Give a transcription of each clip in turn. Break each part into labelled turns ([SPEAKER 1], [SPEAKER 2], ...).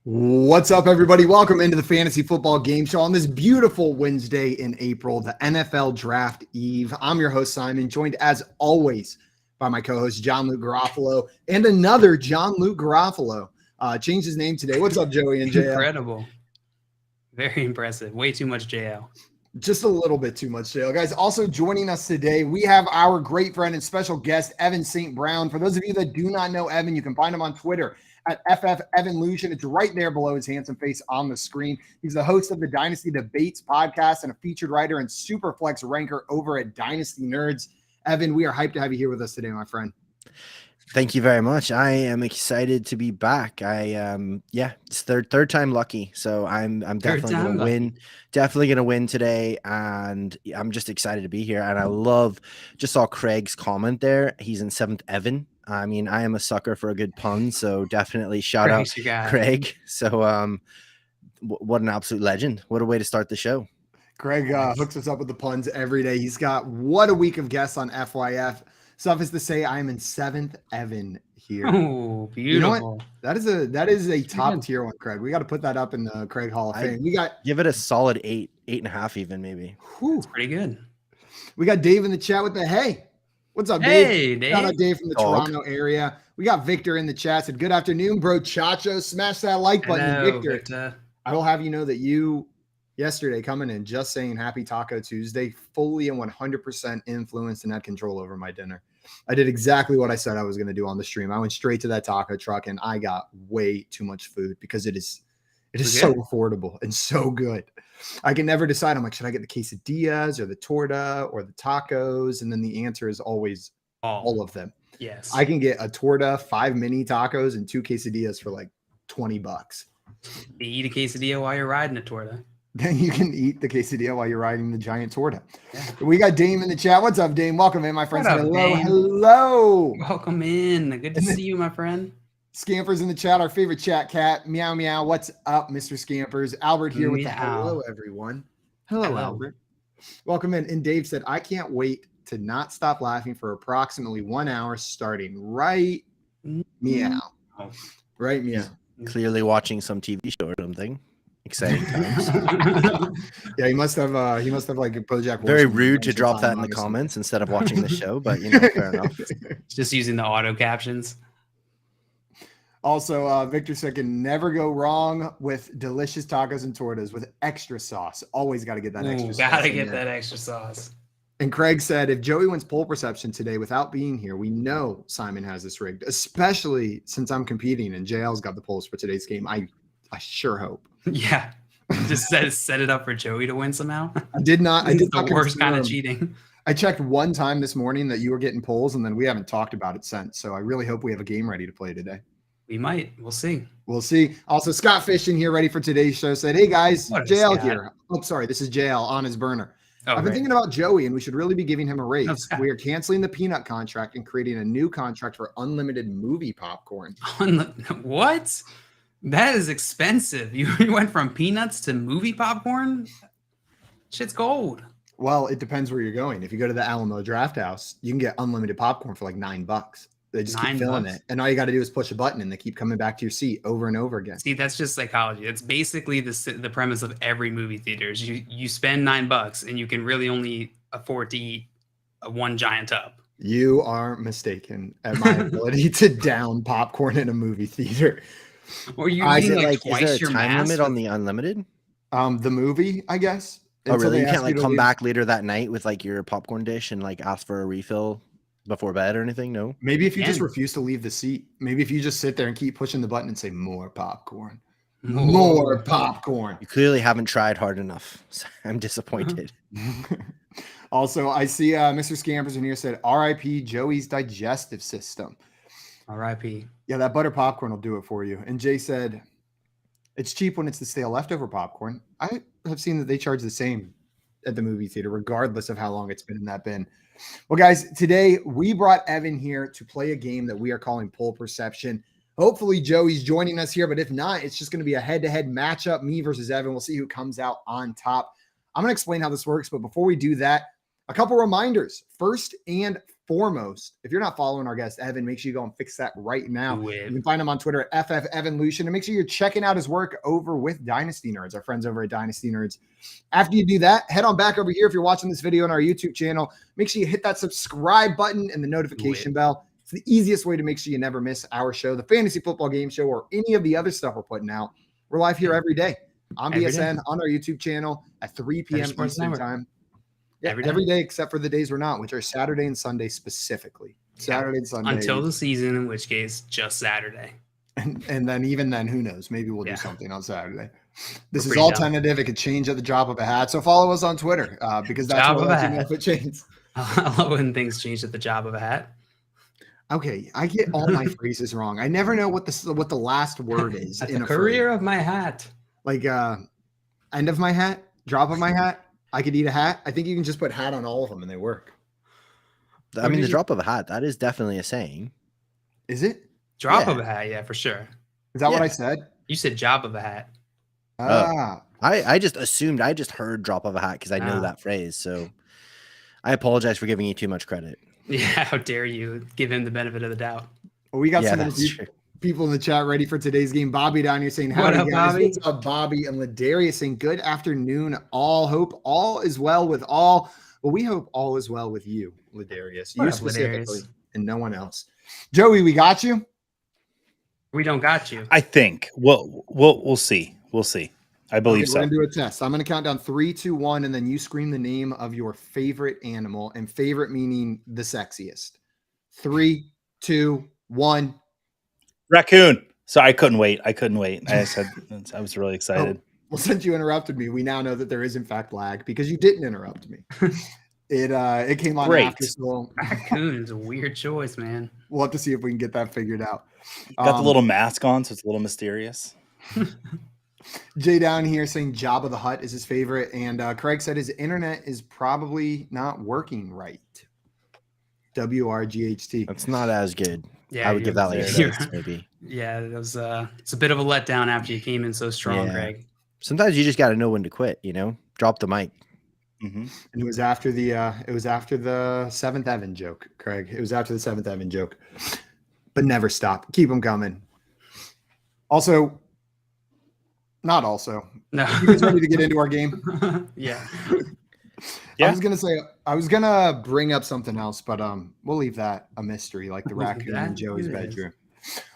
[SPEAKER 1] What's up, everybody? Welcome into the Fantasy Football Game Show on this beautiful Wednesday in April, the NFL Draft Eve. I'm your host, Simon, joined as always by my co-host, John Luke Garofalo, and another John Luke Garofalo. Changed his name today. What's up, Joey and JL?
[SPEAKER 2] Incredible. Very impressive. Way too much JL.
[SPEAKER 1] Just a little bit too much, JL. Guys, also joining us today, we have our great friend and special guest, Evan St. Brown. For those of you that do not know Evan, you can find him on Twitter at FFEvanLution. It's right there below his handsome face on the screen. He's the host of the Dynasty Debates podcast and a featured writer and Superflex ranker over at Dynasty Nerds. Evan, we are hyped to have you here with us today, my friend.
[SPEAKER 3] Thank you very much. I am excited to be back. It's third time lucky. So I'm definitely gonna win. Definitely gonna win today, and I'm just excited to be here. And I just saw Craig's comment there. He's in 7th Evan. I mean, I am a sucker for a good pun, so definitely shout out Craig. So what an absolute legend. What a way to start the show.
[SPEAKER 1] Craig hooks us up with the puns every day. He's got what a week of guests on FYF. Suffice to say, I'm in 7th Evan here.
[SPEAKER 2] Oh, beautiful.
[SPEAKER 1] You know what? That is a top tier one, Craig. We got to put that up in the Craig Hall of Fame.
[SPEAKER 3] Give it a solid 8.5 even maybe.
[SPEAKER 2] That's pretty good.
[SPEAKER 1] We got Dave in the chat with the hey. What's up, Dave?
[SPEAKER 2] Hey, Dave.
[SPEAKER 1] Shout out Dave from the Toronto area. We got Victor in the chat. Said, good afternoon, bro. Chacho. Smash that like button.
[SPEAKER 2] Hello,
[SPEAKER 1] Victor. I will have you know that you yesterday coming in just saying happy Taco Tuesday, fully and 100% influenced and had control over my dinner. I did exactly what I said I was going to do on the stream. I went straight to that taco truck and I got way too much food because it is so affordable and so good. I can never decide. I'm like, should I get the quesadillas or the torta or the tacos? And then the answer is always all of them.
[SPEAKER 2] Yes.
[SPEAKER 1] I can get a torta, 5 mini tacos, and 2 quesadillas for like $20.
[SPEAKER 2] You eat a quesadilla while you're riding a torta.
[SPEAKER 1] Then you can eat the quesadilla while you're riding the giant torta. Yeah. We got Dame in the chat. What's up, Dame? Welcome in, my friends. Hello.
[SPEAKER 2] Welcome in. Good to see you, my friend.
[SPEAKER 1] Scampers in the chat, our favorite chat cat. Meow, meow. What's up, Mr. Scampers? Albert here with the hello, everyone. Hello, Albert. Welcome in. And Dave said, I can't wait to not stop laughing for approximately 1 hour starting right meow. Right meow.
[SPEAKER 3] Clearly watching some TV show or something. Exciting times.
[SPEAKER 1] Yeah, he must have like a BoJack.
[SPEAKER 3] Very rude to drop that in the comments instead of watching the show, but fair enough.
[SPEAKER 2] Just using the auto captions.
[SPEAKER 1] Also, Victor said can never go wrong with delicious tacos and tortas with extra sauce. Always got to get that extra sauce.
[SPEAKER 2] Gotta get that extra sauce.
[SPEAKER 1] And Craig said, if Joey wins pole perception today without being here, we know Simon has this rigged, especially since I'm competing and JL's got the polls for today's game. I sure hope.
[SPEAKER 2] Yeah. Just set it up for Joey to win somehow.
[SPEAKER 1] I did not. I did
[SPEAKER 2] the worst kind of cheating.
[SPEAKER 1] I checked one time this morning that you were getting polls, and then we haven't talked about it since. So I really hope we have a game ready to play today.
[SPEAKER 2] We might. We'll see.
[SPEAKER 1] We'll see. Also, Scott Fish in here ready for today's show said, hey, guys, JL here. Oh, sorry. This is JL on his burner.
[SPEAKER 2] Oh,
[SPEAKER 1] I've been thinking about Joey, and we should really be giving him a raise. We are canceling the peanut contract and creating a new contract for unlimited movie popcorn.
[SPEAKER 2] What? That is expensive. You went from peanuts to movie popcorn? Shit's gold.
[SPEAKER 1] Well, it depends where you're going. If you go to the Alamo Draft House, you can get unlimited popcorn for like $9. They just keep filling it. And all you got to do is push a button and they keep coming back to your seat over and over again.
[SPEAKER 2] See, that's just psychology. That's basically the premise of every movie theater is you spend $9 and you can really only afford to eat one giant tub.
[SPEAKER 1] You are mistaken at my ability to down popcorn in a movie theater.
[SPEAKER 2] Or you eating like twice
[SPEAKER 3] is there a
[SPEAKER 2] your
[SPEAKER 3] time limit on the unlimited?
[SPEAKER 1] The movie, I guess.
[SPEAKER 3] Oh,
[SPEAKER 1] until
[SPEAKER 3] really?
[SPEAKER 1] they
[SPEAKER 3] You can't
[SPEAKER 1] ask
[SPEAKER 3] like
[SPEAKER 1] to
[SPEAKER 3] come
[SPEAKER 1] leave.
[SPEAKER 3] back later that night with like your popcorn dish and like ask for a refill before bed or anything? No.
[SPEAKER 1] Maybe if you just
[SPEAKER 2] Can.
[SPEAKER 1] refuse to leave the seat. Maybe if you just sit there and keep pushing the button and say more popcorn, more
[SPEAKER 2] More.
[SPEAKER 1] popcorn.
[SPEAKER 3] You clearly haven't tried hard enough. So I'm disappointed.
[SPEAKER 1] Also, I see Mr. Scampers in here said RIP Joey's digestive system.
[SPEAKER 2] R.I.P.
[SPEAKER 1] Yeah, that butter popcorn will do it for you. And Jay said it's cheap when it's the stale leftover popcorn. I have seen that they charge the same at the movie theater, regardless of how long it's been in that bin. Well, guys, today we brought Evan here to play a game that we are calling Poll Perception. Hopefully, Joey's joining us here, but if not, it's just going to be a head-to-head matchup, me versus Evan. We'll see who comes out on top. I'm going to explain how this works, but before we do that, a couple reminders. First and foremost, if you're not following our guest, Evan, make sure you go and fix that right now.
[SPEAKER 2] Do
[SPEAKER 1] You
[SPEAKER 2] it.
[SPEAKER 1] can find him on Twitter at FFEvanLucian, and make sure you're checking out his work over with Dynasty Nerds, our friends over at Dynasty Nerds. After you do that, head on back over here. If you're watching this video on our YouTube channel, make sure you hit that subscribe button and the notification bell. It's the easiest way to make sure you never miss our show, the Fantasy Football Game Show, or any of the other stuff we're putting out. We're live here every day on
[SPEAKER 2] Every
[SPEAKER 1] BSN, on our YouTube channel at 3 p.m.
[SPEAKER 2] Sports
[SPEAKER 1] Eastern
[SPEAKER 2] Network.
[SPEAKER 1] time. Yeah,
[SPEAKER 2] Every day.
[SPEAKER 1] every day except for the days we're not, which are Saturday and Sunday specifically. Saturday and Sunday.
[SPEAKER 2] Until the season, in which case, just Saturday.
[SPEAKER 1] And then even then, who knows? Maybe we'll
[SPEAKER 2] Yeah.
[SPEAKER 1] do something on Saturday. This is
[SPEAKER 2] pretty
[SPEAKER 1] all
[SPEAKER 2] dumb.
[SPEAKER 1] tentative. It could change at the drop of a hat. So follow us on Twitter because that's
[SPEAKER 2] Drop
[SPEAKER 1] what
[SPEAKER 2] of
[SPEAKER 1] we'll
[SPEAKER 2] a
[SPEAKER 1] let you know
[SPEAKER 2] hat.
[SPEAKER 1] if it changes.
[SPEAKER 2] I love when things change at the job of a hat.
[SPEAKER 1] Okay, I get all my phrases wrong. I never know what the last word is
[SPEAKER 2] At
[SPEAKER 1] in
[SPEAKER 2] the
[SPEAKER 1] a
[SPEAKER 2] career
[SPEAKER 1] phrase.
[SPEAKER 2] of my hat.
[SPEAKER 1] Like end of my hat, drop of my hat. I could eat a hat. I think you can just put hat on all of them and they work.
[SPEAKER 3] I mean,
[SPEAKER 1] did
[SPEAKER 3] the
[SPEAKER 1] you-
[SPEAKER 3] drop of a hat, that is definitely a saying.
[SPEAKER 1] Is it?
[SPEAKER 2] Drop
[SPEAKER 3] Yeah.
[SPEAKER 2] of a hat, yeah, for sure.
[SPEAKER 1] Is that what
[SPEAKER 3] Yeah.
[SPEAKER 1] I said?
[SPEAKER 2] You said job of a hat.
[SPEAKER 1] Ah,
[SPEAKER 3] I just assumed, I just heard drop of a hat because I know
[SPEAKER 2] Ah.
[SPEAKER 3] that phrase. So I apologize for giving you too much credit.
[SPEAKER 2] Yeah, how dare you give him the benefit of the doubt?
[SPEAKER 1] well, we got
[SPEAKER 3] Yeah,
[SPEAKER 1] some of
[SPEAKER 3] that's
[SPEAKER 1] the
[SPEAKER 3] true.
[SPEAKER 1] people in the chat ready for today's game. Bobby down here saying,
[SPEAKER 2] What
[SPEAKER 1] howdy
[SPEAKER 2] up,
[SPEAKER 1] guys.
[SPEAKER 2] Bobby?
[SPEAKER 1] What's up, Bobby? And Ladarius saying, good afternoon, all. Hope all is well with all. Well, we hope all is well with you, Ladarius.
[SPEAKER 2] What
[SPEAKER 1] You
[SPEAKER 2] up,
[SPEAKER 1] specifically
[SPEAKER 2] Ladarius?
[SPEAKER 1] and no one else. Joey, we got you?
[SPEAKER 2] We don't got you.
[SPEAKER 4] I think we'll see. We'll see. I believe
[SPEAKER 1] We're
[SPEAKER 4] so.
[SPEAKER 1] going to do a test. I'm going to count down 3, 2, 1, and then you scream the name of your favorite animal, and favorite meaning the sexiest. 3, 2, 1.
[SPEAKER 4] Raccoon. So I couldn't wait. I said I was really excited.
[SPEAKER 1] Well, since you interrupted me, we now know that there is in fact lag because you didn't interrupt me. It came on
[SPEAKER 4] Great.
[SPEAKER 1] after, so
[SPEAKER 2] Raccoon is a weird choice, man.
[SPEAKER 1] we'll have to see if we can get that figured out.
[SPEAKER 4] Got the little mask on, so it's a little mysterious.
[SPEAKER 1] Jay down here saying Jabba the Hutt is his favorite, and Craig said his internet is probably not working right. WRGHT.
[SPEAKER 3] That's not as good.
[SPEAKER 2] Yeah,
[SPEAKER 3] I would give that like a
[SPEAKER 2] you're-
[SPEAKER 3] 6, maybe.
[SPEAKER 2] Yeah, it was it's a bit of a letdown after you came in so strong,
[SPEAKER 3] Yeah.
[SPEAKER 2] Greg.
[SPEAKER 3] Sometimes you just got to know when to quit, you know? Drop the mic.
[SPEAKER 4] Hmm.
[SPEAKER 1] And it was after the seventh Evan joke, Craig. It was after the seventh Evan joke. But never stop. Keep them coming. Also, not also.
[SPEAKER 2] No.
[SPEAKER 1] You guys ready to get into our game?
[SPEAKER 2] Yeah.
[SPEAKER 4] Yeah.
[SPEAKER 1] I was gonna bring up something else, but we'll leave that a mystery, like the
[SPEAKER 2] We'll leave
[SPEAKER 1] raccoon
[SPEAKER 2] that.
[SPEAKER 1] in Joey's
[SPEAKER 2] It is.
[SPEAKER 1] bedroom.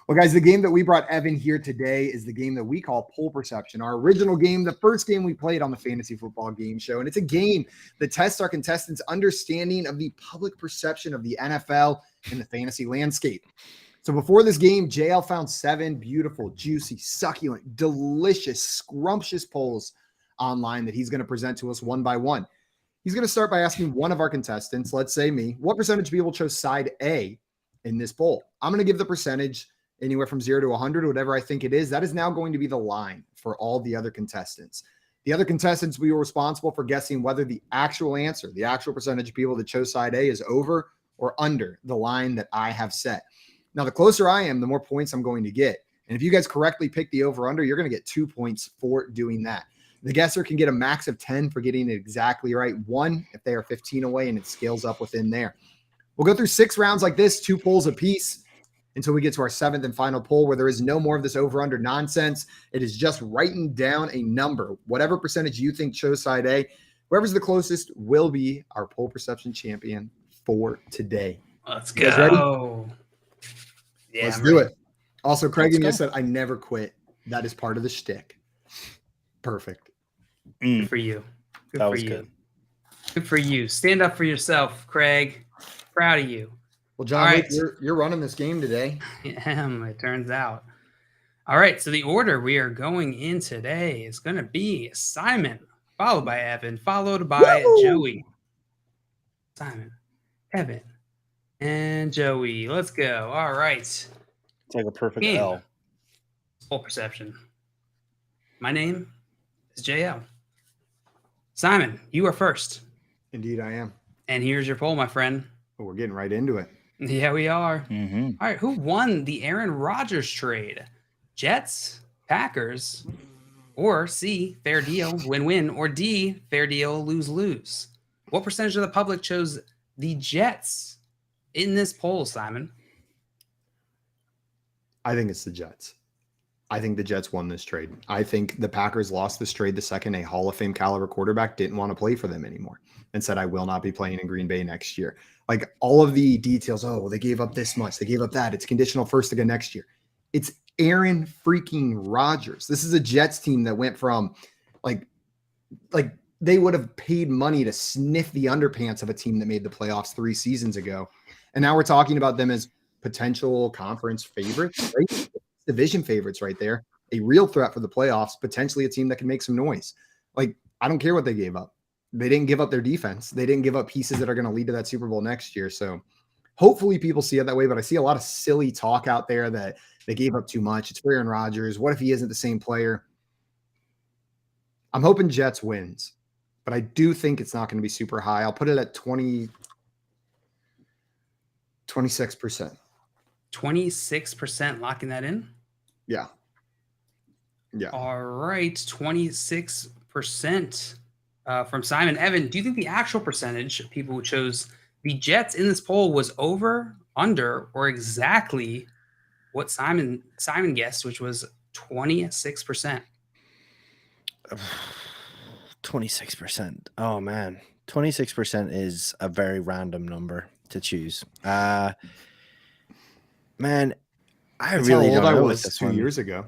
[SPEAKER 1] Well, guys, the game that we brought Evan here today is the game that we call Poll Perception. Our original game, the first game we played on the Fantasy Football Game Show, and it's a game that tests our contestants' understanding of the public perception of the NFL and the fantasy landscape. So before this game, JL found 7 beautiful, juicy, succulent, delicious, scrumptious polls online that he's going to present to us one by one. He's going to start by asking one of our contestants, let's say me, what percentage of people chose side A in this poll? I'm going to give the percentage anywhere from 0 to 100, whatever I think it is. That is now going to be the line for all the other contestants. The other contestants will be responsible for guessing whether the actual answer, the actual percentage of people that chose side A is over or under the line that I have set. Now, the closer I am, the more points I'm going to get. And if you guys correctly pick the over-under, you're going to get 2 points for doing that. The guesser can get a max of 10 for getting it exactly right. 1 if they are 15 away, and it scales up within there. We'll go through 6 rounds like this, 2 polls apiece, until we get to our 7th and final poll, where there is no more of this over-under nonsense. It is just writing down a number. Whatever percentage you think chose side A, whoever's the closest will be our poll perception champion for today.
[SPEAKER 2] Let's
[SPEAKER 1] You guys ready?
[SPEAKER 2] go. Yeah,
[SPEAKER 1] Let's
[SPEAKER 2] I'm
[SPEAKER 1] do
[SPEAKER 2] ready.
[SPEAKER 1] it. Also, Craig
[SPEAKER 4] Let's
[SPEAKER 1] and you
[SPEAKER 4] go.
[SPEAKER 1] said, I never quit. That is part of the shtick. Perfect.
[SPEAKER 2] Good for you. Good
[SPEAKER 4] That
[SPEAKER 2] for
[SPEAKER 4] was
[SPEAKER 2] you.
[SPEAKER 4] good.
[SPEAKER 2] Good for you. Stand up for yourself, Craig. Proud of you.
[SPEAKER 1] Well, John,
[SPEAKER 2] All
[SPEAKER 1] Luke,
[SPEAKER 2] right.
[SPEAKER 1] you're running this game today.
[SPEAKER 2] It turns out. All right, so the order we are going in today is going to be Simon, followed by Evan, followed by Joey. Simon, Evan, and Joey. Let's go. All right.
[SPEAKER 4] It's like a perfect
[SPEAKER 2] Game.
[SPEAKER 4] L.
[SPEAKER 2] Full perception. My name is JL. Simon, you are first.
[SPEAKER 1] Indeed, I am.
[SPEAKER 2] And here's your poll, my friend.
[SPEAKER 1] Oh, we're getting right into it.
[SPEAKER 2] Yeah, we are.
[SPEAKER 4] Mm-hmm.
[SPEAKER 2] All right, who won the Aaron Rodgers trade? Jets, Packers, or C, fair deal, win-win, or D, fair deal, lose-lose? What percentage of the public chose the Jets in this poll, Simon?
[SPEAKER 1] I think it's the Jets. I think the Jets won this trade. I think the Packers lost this trade the second a Hall of Fame caliber quarterback didn't want to play for them anymore and said, I will not be playing in Green Bay next year. Like all of the details, oh, they gave up this much, they gave up that. It's conditional first again next year. It's Aaron freaking Rodgers. This is a Jets team that went from like they would have paid money to sniff the underpants of a team that made the playoffs 3 seasons ago. And now we're talking about them as potential conference favorites, right? Division favorites right there. A real threat for the playoffs, potentially a team that can make some noise. Like, I don't care what they gave up. They didn't give up their defense. They didn't give up pieces that are going to lead to that Super Bowl next year. So hopefully people see it that way, but I see a lot of silly talk out there that they gave up too much. It's for Aaron Rodgers. What if he isn't the same player? I'm hoping Jets wins, but I do think it's not going to be super high. I'll put it at 26%.
[SPEAKER 2] 26% locking that in?
[SPEAKER 1] Yeah. Yeah.
[SPEAKER 2] All right, 26% from Simon. Evan, do you think the actual percentage of people who chose the Jets in this poll was over, under, or exactly what Simon guessed, which was 26%?
[SPEAKER 3] 26%. Oh man, 26% is a very random number to choose. Man, I
[SPEAKER 1] That's
[SPEAKER 3] really
[SPEAKER 1] how old
[SPEAKER 3] don't
[SPEAKER 1] I
[SPEAKER 3] know
[SPEAKER 1] was
[SPEAKER 3] with this
[SPEAKER 1] 2
[SPEAKER 3] one.
[SPEAKER 1] years ago.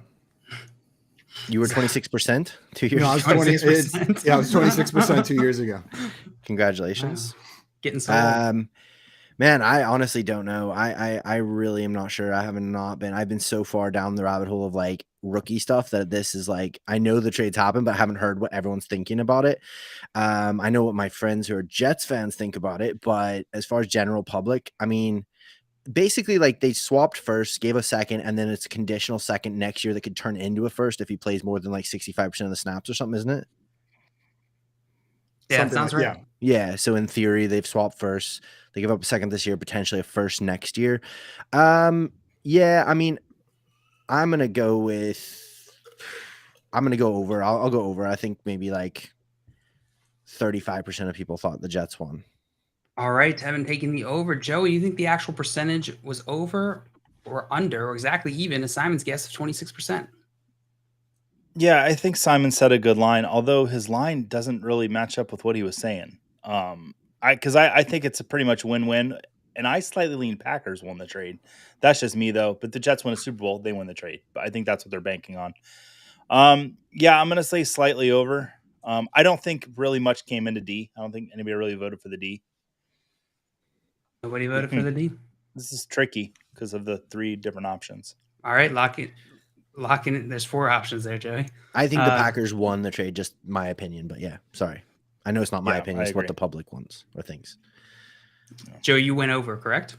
[SPEAKER 3] You were 26% 2 years
[SPEAKER 1] No, I was
[SPEAKER 3] ago.
[SPEAKER 2] 26%.
[SPEAKER 1] Yeah, I was 26% 2 years ago.
[SPEAKER 3] Congratulations.
[SPEAKER 2] Getting sold.
[SPEAKER 3] Man, I honestly don't know. I really am not sure. I've been so far down the rabbit hole of like rookie stuff that this is like, I know the trades happen, but I haven't heard what everyone's thinking about it. I know what my friends who are Jets fans think about it, but as far as general public, I mean, basically like they swapped first, gave a second, and then it's a conditional second next year that could turn into a first if he plays more than like 65% of the snaps or something, isn't it?
[SPEAKER 2] Yeah, that
[SPEAKER 1] Something
[SPEAKER 2] sounds
[SPEAKER 1] like-
[SPEAKER 2] right.
[SPEAKER 3] Yeah, so in theory, they've swapped first. They give up a second this year, potentially a first next year. Yeah, I mean, I'm gonna go over. I'll go over. I think maybe like 35% of people thought the Jets won.
[SPEAKER 2] All right, Evan taking the over. Joey, you think the actual percentage was over or under or exactly even as Simon's guess of 26%?
[SPEAKER 4] Yeah, I think Simon said a good line, although his line doesn't really match up with what he was saying. I think it's a pretty much win-win, and I slightly lean Packers won the trade. That's just me though. But the Jets win a Super Bowl, they win the trade. But I think that's what they're banking on. Yeah, I'm gonna say slightly over. I don't think really much came into D. I don't think anybody really voted for the D.
[SPEAKER 2] Nobody voted for the D.
[SPEAKER 4] This is tricky because of the 3 different options.
[SPEAKER 2] All right, locking it. There's 4 options there, Joey.
[SPEAKER 3] I think the Packers won the trade, just my opinion. But yeah, sorry. I know it's not my
[SPEAKER 4] Yeah,
[SPEAKER 3] opinion.
[SPEAKER 4] I
[SPEAKER 3] It's what
[SPEAKER 4] agree.
[SPEAKER 3] the public wants or thinks.
[SPEAKER 2] Joey, you went over, correct?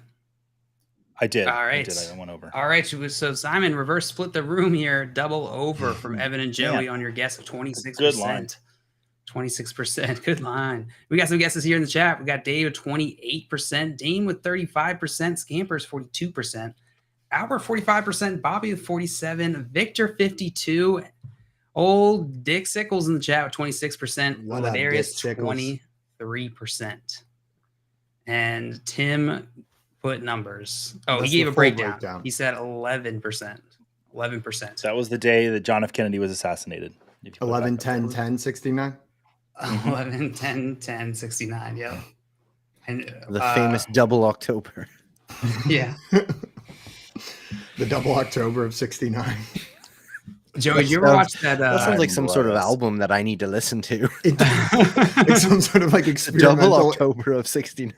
[SPEAKER 4] I did.
[SPEAKER 2] All right.
[SPEAKER 4] I went over.
[SPEAKER 2] All right, so Simon, reverse split the room here. Double over from Evan and Joey on your guess of 26%.
[SPEAKER 4] Good line.
[SPEAKER 2] 26%. Good line. We got some guesses here in the chat. We got Dave with 28%, Dane with 35%, Scampers 42%, Albert 45%, Bobby with 47%, Victor 52%, old Dick Sickles in the chat with 26%,
[SPEAKER 1] What up,
[SPEAKER 2] Ladarius
[SPEAKER 1] Dick Sickles?
[SPEAKER 2] 23%. And Tim put numbers. Oh,
[SPEAKER 1] That's
[SPEAKER 2] he gave
[SPEAKER 1] the
[SPEAKER 2] a
[SPEAKER 1] full
[SPEAKER 2] breakdown. He said 11%. 11%.
[SPEAKER 4] That was the day that John F. Kennedy was assassinated. If you go
[SPEAKER 1] 11,
[SPEAKER 4] back up.
[SPEAKER 1] 10, 10, 69.
[SPEAKER 2] 11, 10, 10, 69. Yeah. And
[SPEAKER 3] The famous double October.
[SPEAKER 2] Yeah.
[SPEAKER 1] The double October of 69.
[SPEAKER 2] Joey, did you ever watch that?
[SPEAKER 3] That sounds like some sort of
[SPEAKER 4] Bless.
[SPEAKER 3] album that I need to listen to.
[SPEAKER 1] Like some sort of like
[SPEAKER 3] Double
[SPEAKER 1] experimental.
[SPEAKER 3] October of '69.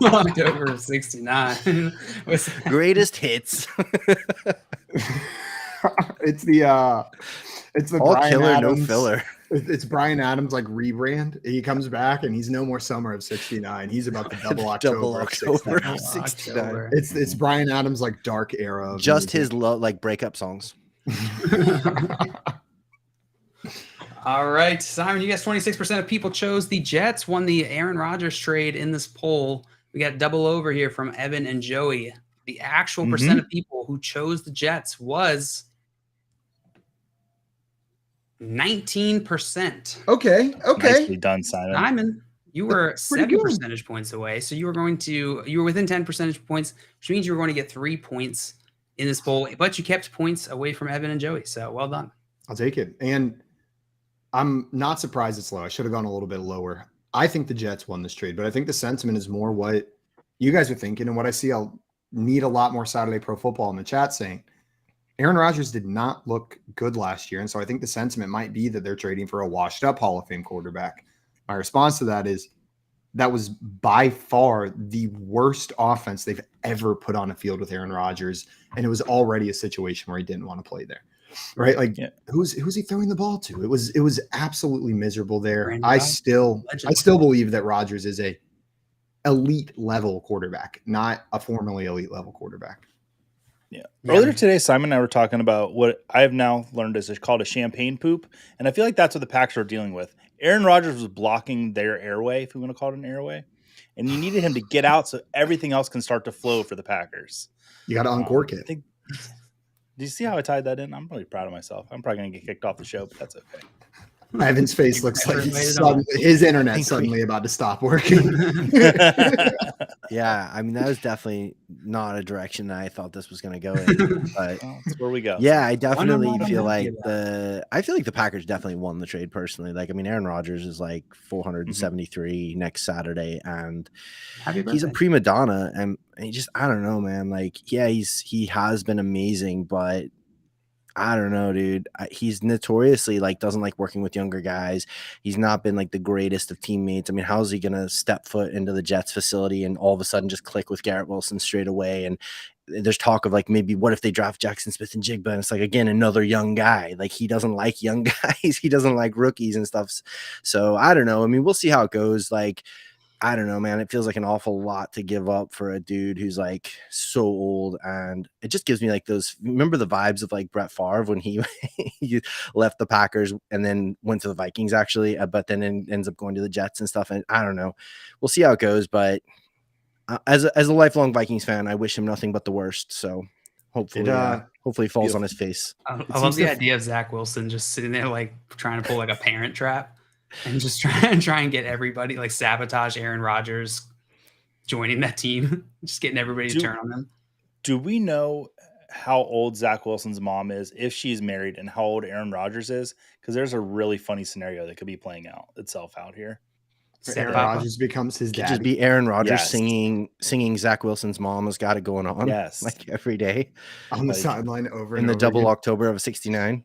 [SPEAKER 2] October of '69.
[SPEAKER 3] Greatest hits.
[SPEAKER 1] It's the
[SPEAKER 3] All
[SPEAKER 1] Bryan
[SPEAKER 3] killer,
[SPEAKER 1] Adams,
[SPEAKER 3] no filler.
[SPEAKER 1] It's Bryan Adams like rebrand. He comes back and he's no more summer of '69. He's about the double October.
[SPEAKER 3] Double
[SPEAKER 1] of
[SPEAKER 3] October
[SPEAKER 1] 69.
[SPEAKER 3] of '69.
[SPEAKER 2] October.
[SPEAKER 1] It's Bryan Adams like dark era. Of
[SPEAKER 3] Just
[SPEAKER 1] music.
[SPEAKER 3] his like breakup songs.
[SPEAKER 2] All right, Simon, you guys 26% of people chose the Jets, won the Aaron Rodgers trade in this poll. We got double over here from Evan and Joey. The actual percent of people who chose the Jets was 19%.
[SPEAKER 1] Okay.
[SPEAKER 4] Nicely done, Simon.
[SPEAKER 2] Simon, you were
[SPEAKER 1] pretty
[SPEAKER 2] 7
[SPEAKER 1] good.
[SPEAKER 2] percentage points away. So you were within 10 percentage points, which means you were going to get 3 points in this poll, but you kept points away from Evan and Joey. So well done.
[SPEAKER 1] I'll take it. And I'm not surprised it's low. I should have gone a little bit lower. I think the Jets won this trade, but I think the sentiment is more what you guys are thinking and what I see. I'll need a lot more Saturday Pro Football in the chat saying Aaron Rodgers did not look good last year. And so I think the sentiment might be that they're trading for a washed up Hall of Fame quarterback. My response to that is that was by far the worst offense they've ever put on a field with Aaron Rodgers. And it was already a situation where he didn't want to play there. Right? Like who's he throwing the ball to? It was absolutely miserable there.
[SPEAKER 2] Brandon
[SPEAKER 1] I
[SPEAKER 2] Ross,
[SPEAKER 1] still
[SPEAKER 2] legend.
[SPEAKER 1] believe that Rodgers is a elite level quarterback, not a formerly elite level quarterback.
[SPEAKER 4] Yeah.
[SPEAKER 2] Yeah.
[SPEAKER 4] Earlier today, Simon and I were talking about what I have now learned is called a champagne poop. And I feel like that's what the Packers are dealing with. Aaron Rodgers was blocking their airway, if we want to call it an airway. And you needed him to get out so everything else can start to flow for the Packers.
[SPEAKER 1] You got to uncork it.
[SPEAKER 4] Do you see how I tied that in? I'm really proud of myself. I'm probably going to get kicked off the show, but that's okay.
[SPEAKER 1] Evan's face looks like
[SPEAKER 2] Made it on.
[SPEAKER 1] his internet's suddenly about to stop working.
[SPEAKER 3] Yeah, I mean that was definitely not a direction that I thought this was going to go in. But
[SPEAKER 4] Well, that's where we go.
[SPEAKER 3] yeah, I definitely
[SPEAKER 2] Wonder why
[SPEAKER 3] feel
[SPEAKER 2] I'm
[SPEAKER 3] like
[SPEAKER 2] happy
[SPEAKER 3] I feel like the Packers definitely won the trade personally. Like I mean, Aaron Rodgers is like 473 next Saturday, and
[SPEAKER 2] Happy
[SPEAKER 3] he's a
[SPEAKER 2] birthday.
[SPEAKER 3] prima donna, and he just I don't know, man. Like yeah, he has been amazing, but I don't know, dude. He's notoriously like doesn't like working with younger guys. He's not been like the greatest of teammates. I mean, how's he gonna step foot into the Jets facility and all of a sudden just click with Garrett Wilson straight away? And there's talk of like maybe what if they draft Jackson Smith and Jigba? And it's like again another young guy. Like he doesn't like young guys. He doesn't like rookies and stuff. So I don't know. I mean, we'll see how it goes. Like I don't know, man. It feels like an awful lot to give up for a dude who's like so old, and it just gives me like those. Remember the vibes of like Brett Favre when he left the Packers and then went to the Vikings, actually, but then ends up going to the Jets and stuff. And I don't know. We'll see how it goes, but as a lifelong Vikings fan, I wish him nothing but the worst. So hopefully, hopefully, he falls on his face.
[SPEAKER 2] I love the idea of Zach Wilson just sitting there like trying to pull like a parent trap. And just try and get everybody like sabotage Aaron Rodgers joining that team, just getting everybody to turn on them.
[SPEAKER 4] Do we know how old Zach Wilson's mom is, if she's married, and how old Aaron Rodgers is? Because there's a really funny scenario that could be playing itself out here.
[SPEAKER 1] Aaron Rodgers becomes his dad.
[SPEAKER 3] Just be Aaron Rodgers
[SPEAKER 4] Yes.
[SPEAKER 3] singing Zach Wilson's mom has got it going on.
[SPEAKER 4] Yes.
[SPEAKER 3] Like every day
[SPEAKER 1] on the
[SPEAKER 4] like,
[SPEAKER 1] sideline over
[SPEAKER 3] in
[SPEAKER 1] and
[SPEAKER 3] the
[SPEAKER 1] over
[SPEAKER 3] double
[SPEAKER 1] again.
[SPEAKER 3] October of '69.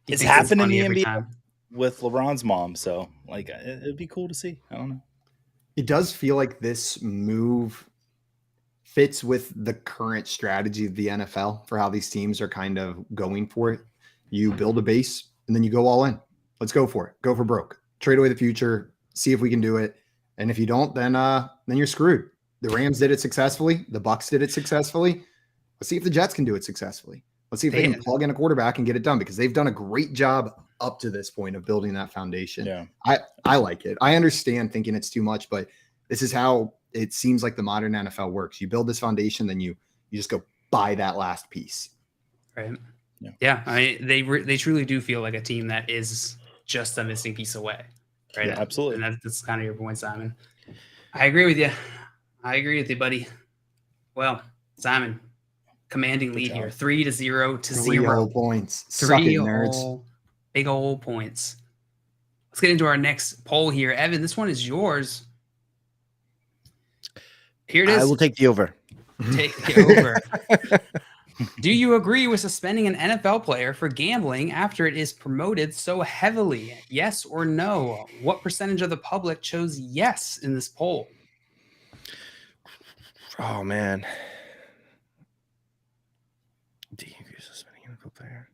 [SPEAKER 2] He
[SPEAKER 4] It's
[SPEAKER 2] thinks
[SPEAKER 4] happened in
[SPEAKER 2] funny
[SPEAKER 4] the
[SPEAKER 2] every
[SPEAKER 4] NBA.
[SPEAKER 2] time.
[SPEAKER 4] With LeBron's mom. So like it'd be cool to see. I don't know.
[SPEAKER 1] It does feel like this move fits with the current strategy of the NFL for how these teams are kind of going for it. You build a base and then you go all in. Let's go for it. Go for broke. Trade away the future. See if we can do it. And if you don't, then you're screwed. The Rams did it successfully. The Bucks did it successfully. Let's see if the Jets can do it successfully. Let's see if they can plug in a quarterback and get it done, because they've done a great job up to this point of building that foundation.
[SPEAKER 4] Yeah.
[SPEAKER 1] I like it. I understand thinking it's too much, but this is how it seems like the modern NFL works. You build this foundation, then you just go buy that last piece.
[SPEAKER 2] Right.
[SPEAKER 4] Yeah.
[SPEAKER 2] Yeah. I mean, they truly do feel like a team that is just a missing piece away. Right.
[SPEAKER 4] Yeah, absolutely.
[SPEAKER 2] And that's kind of your point, Simon. I agree with you. I agree with you, buddy. Well, Simon, commanding lead here, 3-0 to
[SPEAKER 1] 3
[SPEAKER 2] 0.
[SPEAKER 1] whole points. Suck it, nerds.
[SPEAKER 2] Big old points. Let's get into our next poll here. Evan, this one is yours. Here it is.
[SPEAKER 3] I will take the over.
[SPEAKER 2] Take it over. Do you agree with suspending an NFL player for gambling after it is promoted so heavily? Yes or no? What percentage of the public chose yes in this poll?
[SPEAKER 3] Oh man. Do you agree with suspending an NFL player?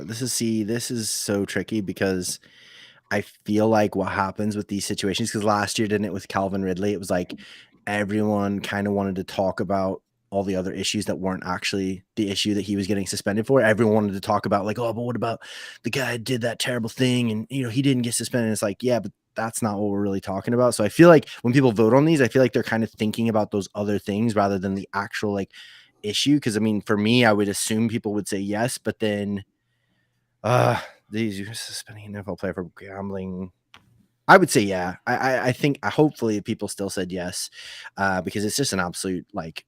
[SPEAKER 3] This is so tricky because I feel like what happens with these situations, because last year, didn't it, with Calvin Ridley? It was like everyone kind of wanted to talk about all the other issues that weren't actually the issue that he was getting suspended for. Everyone wanted to talk about like, oh, but what about the guy who did that terrible thing and he didn't get suspended. And it's like, yeah, but that's not what we're really talking about. So I feel like when people vote on these, I feel like they're kind of thinking about those other things rather than the actual like issue. Because I mean, for me, I would assume people would say yes, but then these you're suspending an NFL player for gambling. I would say yeah. I think hopefully people still said yes, because it's just an absolute like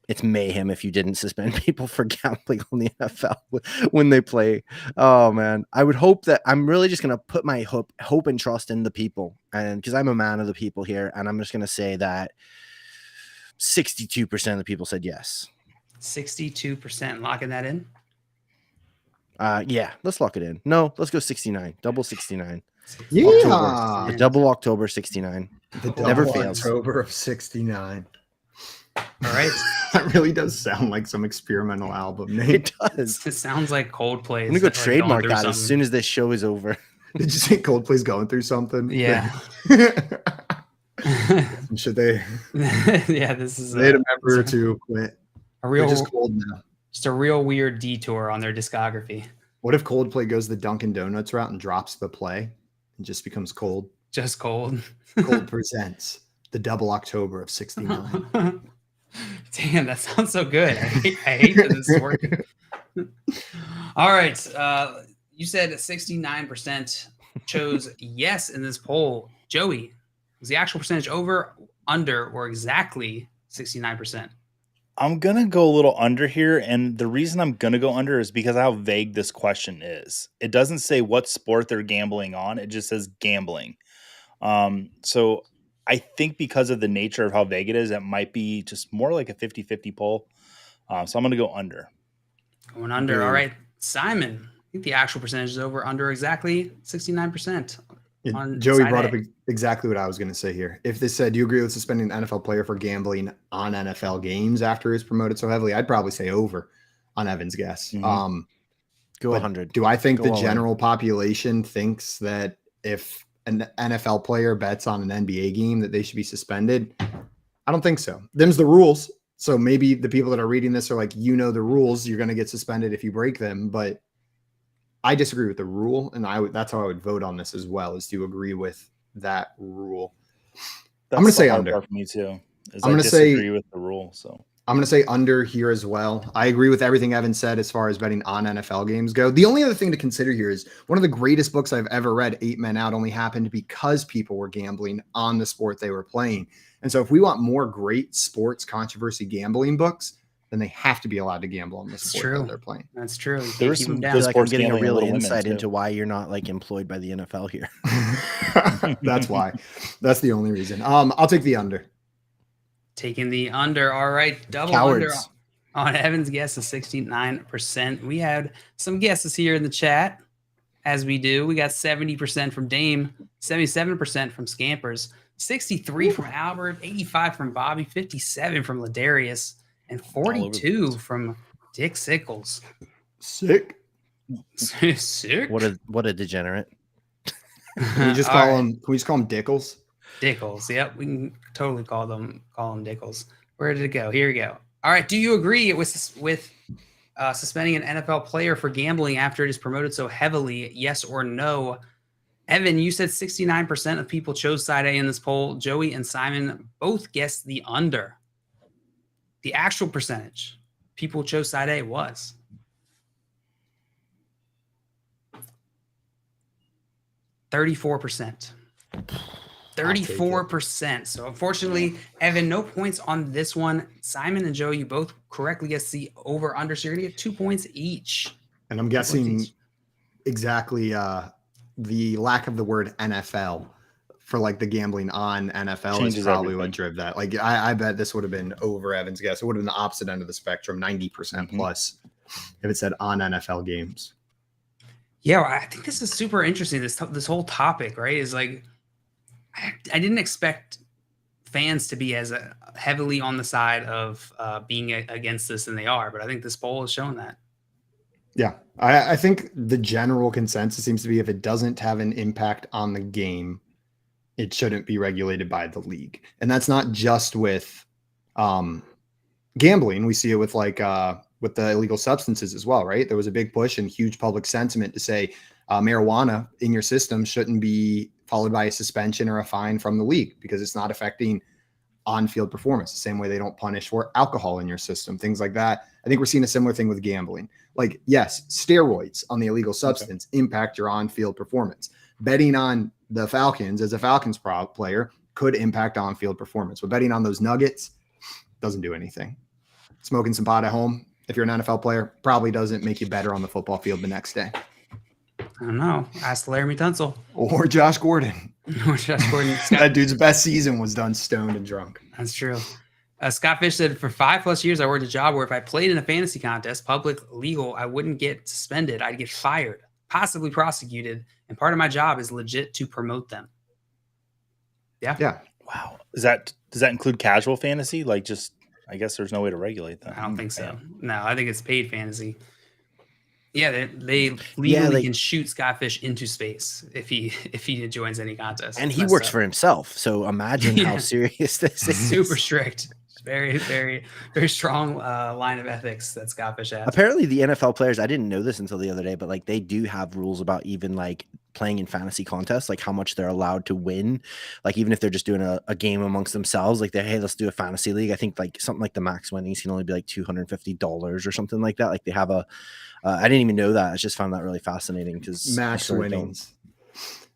[SPEAKER 3] it's mayhem if you didn't suspend people for gambling on the NFL when they play. Oh man, I would hope that I'm really just gonna put my hope and trust in the people, and because I'm a man of the people here, and I'm just gonna say that 62% of the people said yes.
[SPEAKER 2] 62%, locking that in.
[SPEAKER 3] Yeah, let's lock it in. No, let's go 69. Double 69.
[SPEAKER 1] Yeah.
[SPEAKER 3] October. The double October 69.
[SPEAKER 1] The
[SPEAKER 3] Never
[SPEAKER 1] double
[SPEAKER 3] fails.
[SPEAKER 1] October of 69.
[SPEAKER 2] All right.
[SPEAKER 1] That really does sound like some experimental album name.
[SPEAKER 3] It does.
[SPEAKER 2] It sounds like Coldplay.
[SPEAKER 3] I'm gonna go trademark that as soon as this show is over.
[SPEAKER 1] Did you say Coldplay's going through something?
[SPEAKER 2] Yeah.
[SPEAKER 1] Should they?
[SPEAKER 2] Yeah, this is
[SPEAKER 1] They had a member or two quit.
[SPEAKER 2] a
[SPEAKER 1] They're
[SPEAKER 2] real,
[SPEAKER 1] just cold now.
[SPEAKER 2] just a real weird detour on their discography.
[SPEAKER 1] What if Coldplay goes the Dunkin' Donuts route and drops the play and just becomes Cold?
[SPEAKER 2] Just cold.
[SPEAKER 1] Cold presents the double October of 69.
[SPEAKER 2] Damn, that sounds so good. I hate that this is working. All right. You said 69% chose yes in this poll. Joey, was the actual percentage over, under, or exactly 69%?
[SPEAKER 4] I'm going to go a little under here. And the reason I'm going to go under is because of how vague this question is. It doesn't say what sport they're gambling on. It just says gambling. So I think because of the nature of how vague it is, it might be just more like a 50-50 poll. So I'm going to go under.
[SPEAKER 2] Going under. All right. Simon, I think the actual percentage is over, under exactly 69%.
[SPEAKER 1] Joey brought up exactly what I was going to say here. If this said, do you agree with suspending an NFL player for gambling on NFL games after he's promoted so heavily? I'd probably say over on Evan's guess.
[SPEAKER 3] Mm-hmm. Go 100.
[SPEAKER 1] Do I think the general population thinks that if an NFL player bets on an NBA game that they should be suspended? I don't think so. Them's the rules. So maybe the people that are reading this are like, the rules, you're going to get suspended if you break them. But I disagree with the rule, and that's how I would vote on this as well, is to agree with that rule. I'm going to say under.
[SPEAKER 4] For me too.
[SPEAKER 1] I'm going to say
[SPEAKER 4] with the rule. So
[SPEAKER 1] I'm going to say under here as well. I agree with everything Evan said as far as betting on NFL games go. The only other thing to consider here is one of the greatest books I've ever read, 8 Men Out, only happened because people were gambling on the sport they were playing. And so if we want more great sports controversy gambling books, then they have to be allowed to gamble on the sport that they're playing.
[SPEAKER 2] That's true.
[SPEAKER 4] There's some
[SPEAKER 3] good sports getting a real insight into why you're not like employed by the NFL here.
[SPEAKER 1] That's why. That's the only reason. I'll take the under.
[SPEAKER 2] Taking the under. All right. Double
[SPEAKER 3] Cowards.
[SPEAKER 2] Under on Evan's guess is 69%. We had some guesses here in the chat, as we do. We got 70% from Dame, 77% from Scampers, 63 from Albert, 85 from Bobby, 57 from Ladarius, and 42 from Dick Sickles.
[SPEAKER 1] Sick.
[SPEAKER 2] Sick.
[SPEAKER 3] What a degenerate.
[SPEAKER 1] Can we just call him Dickles?
[SPEAKER 2] Dickles. Yep, we can totally call him Dickles. Where did it go? Here we go. All right. Do you agree with suspending an NFL player for gambling after it is promoted so heavily? Yes or no? Evan, you said 69% of people chose side A in this poll. Joey and Simon both guessed the under. The actual percentage people chose side A was 34%. 34%. So unfortunately, Evan, no points on this one. Simon and Joe, you both correctly guessed the over under. So you're gonna get 2 points each.
[SPEAKER 1] And I'm guessing exactly the lack of the word NFL for like the gambling on NFL is
[SPEAKER 4] Changes
[SPEAKER 1] probably what
[SPEAKER 4] everything.
[SPEAKER 1] drove that. Like I bet this would have been over Evan's guess. It would have been the opposite end of the spectrum, 90% plus if it said on NFL games.
[SPEAKER 2] Yeah, I think this is super interesting. This whole topic, right, is like I didn't expect fans to be as heavily on the side of being against this than they are, but I think this poll has shown that.
[SPEAKER 1] Yeah, I think the general consensus seems to be if it doesn't have an impact on the game, it shouldn't be regulated by the league. And that's not just with gambling. We see it with like with the illegal substances as well, right? There was a big push and huge public sentiment to say marijuana in your system shouldn't be followed by a suspension or a fine from the league because it's not affecting on-field performance the same way they don't punish for alcohol in your system, things like that. I think we're seeing a similar thing with gambling. Like, yes, steroids on the illegal substance impact your on-field performance. Betting on the Falcons as a Falcons player could impact on-field performance, but betting on those Nuggets doesn't do anything. Smoking some pot at home, if you're an NFL player, probably doesn't make you better on the football field the next day.
[SPEAKER 2] I don't know. Ask Laramie Tunsil.
[SPEAKER 1] Or Josh Gordon.
[SPEAKER 2] Or Josh Gordon.
[SPEAKER 1] That dude's best season was done stoned and drunk.
[SPEAKER 2] That's true. Scott Fish said, for 5+ years, I worked a job where if I played in a fantasy contest, public, legal, I wouldn't get suspended. I'd get fired, possibly prosecuted. And part of my job is legit to promote them. Yeah.
[SPEAKER 1] Yeah.
[SPEAKER 4] Wow. Does that include casual fantasy? Like just, I guess there's no way to regulate that.
[SPEAKER 2] I don't think so. No, I think it's paid fantasy. Yeah, they legally can shoot Scott Fish into space if he joins any contest.
[SPEAKER 3] And he works for himself. So imagine how serious this is.
[SPEAKER 2] Super strict. Very, very, very strong line of ethics that Scott Fish has.
[SPEAKER 3] Apparently the NFL players, I didn't know this until the other day, but like they do have rules about even like playing in fantasy contests, like how much they're allowed to win. Like even if they're just doing a game amongst themselves, like hey, let's do a fantasy league. I think like something like the max winnings can only be like $250 or something like that. Like they have I didn't even know that. I just found that really fascinating because
[SPEAKER 1] max winnings.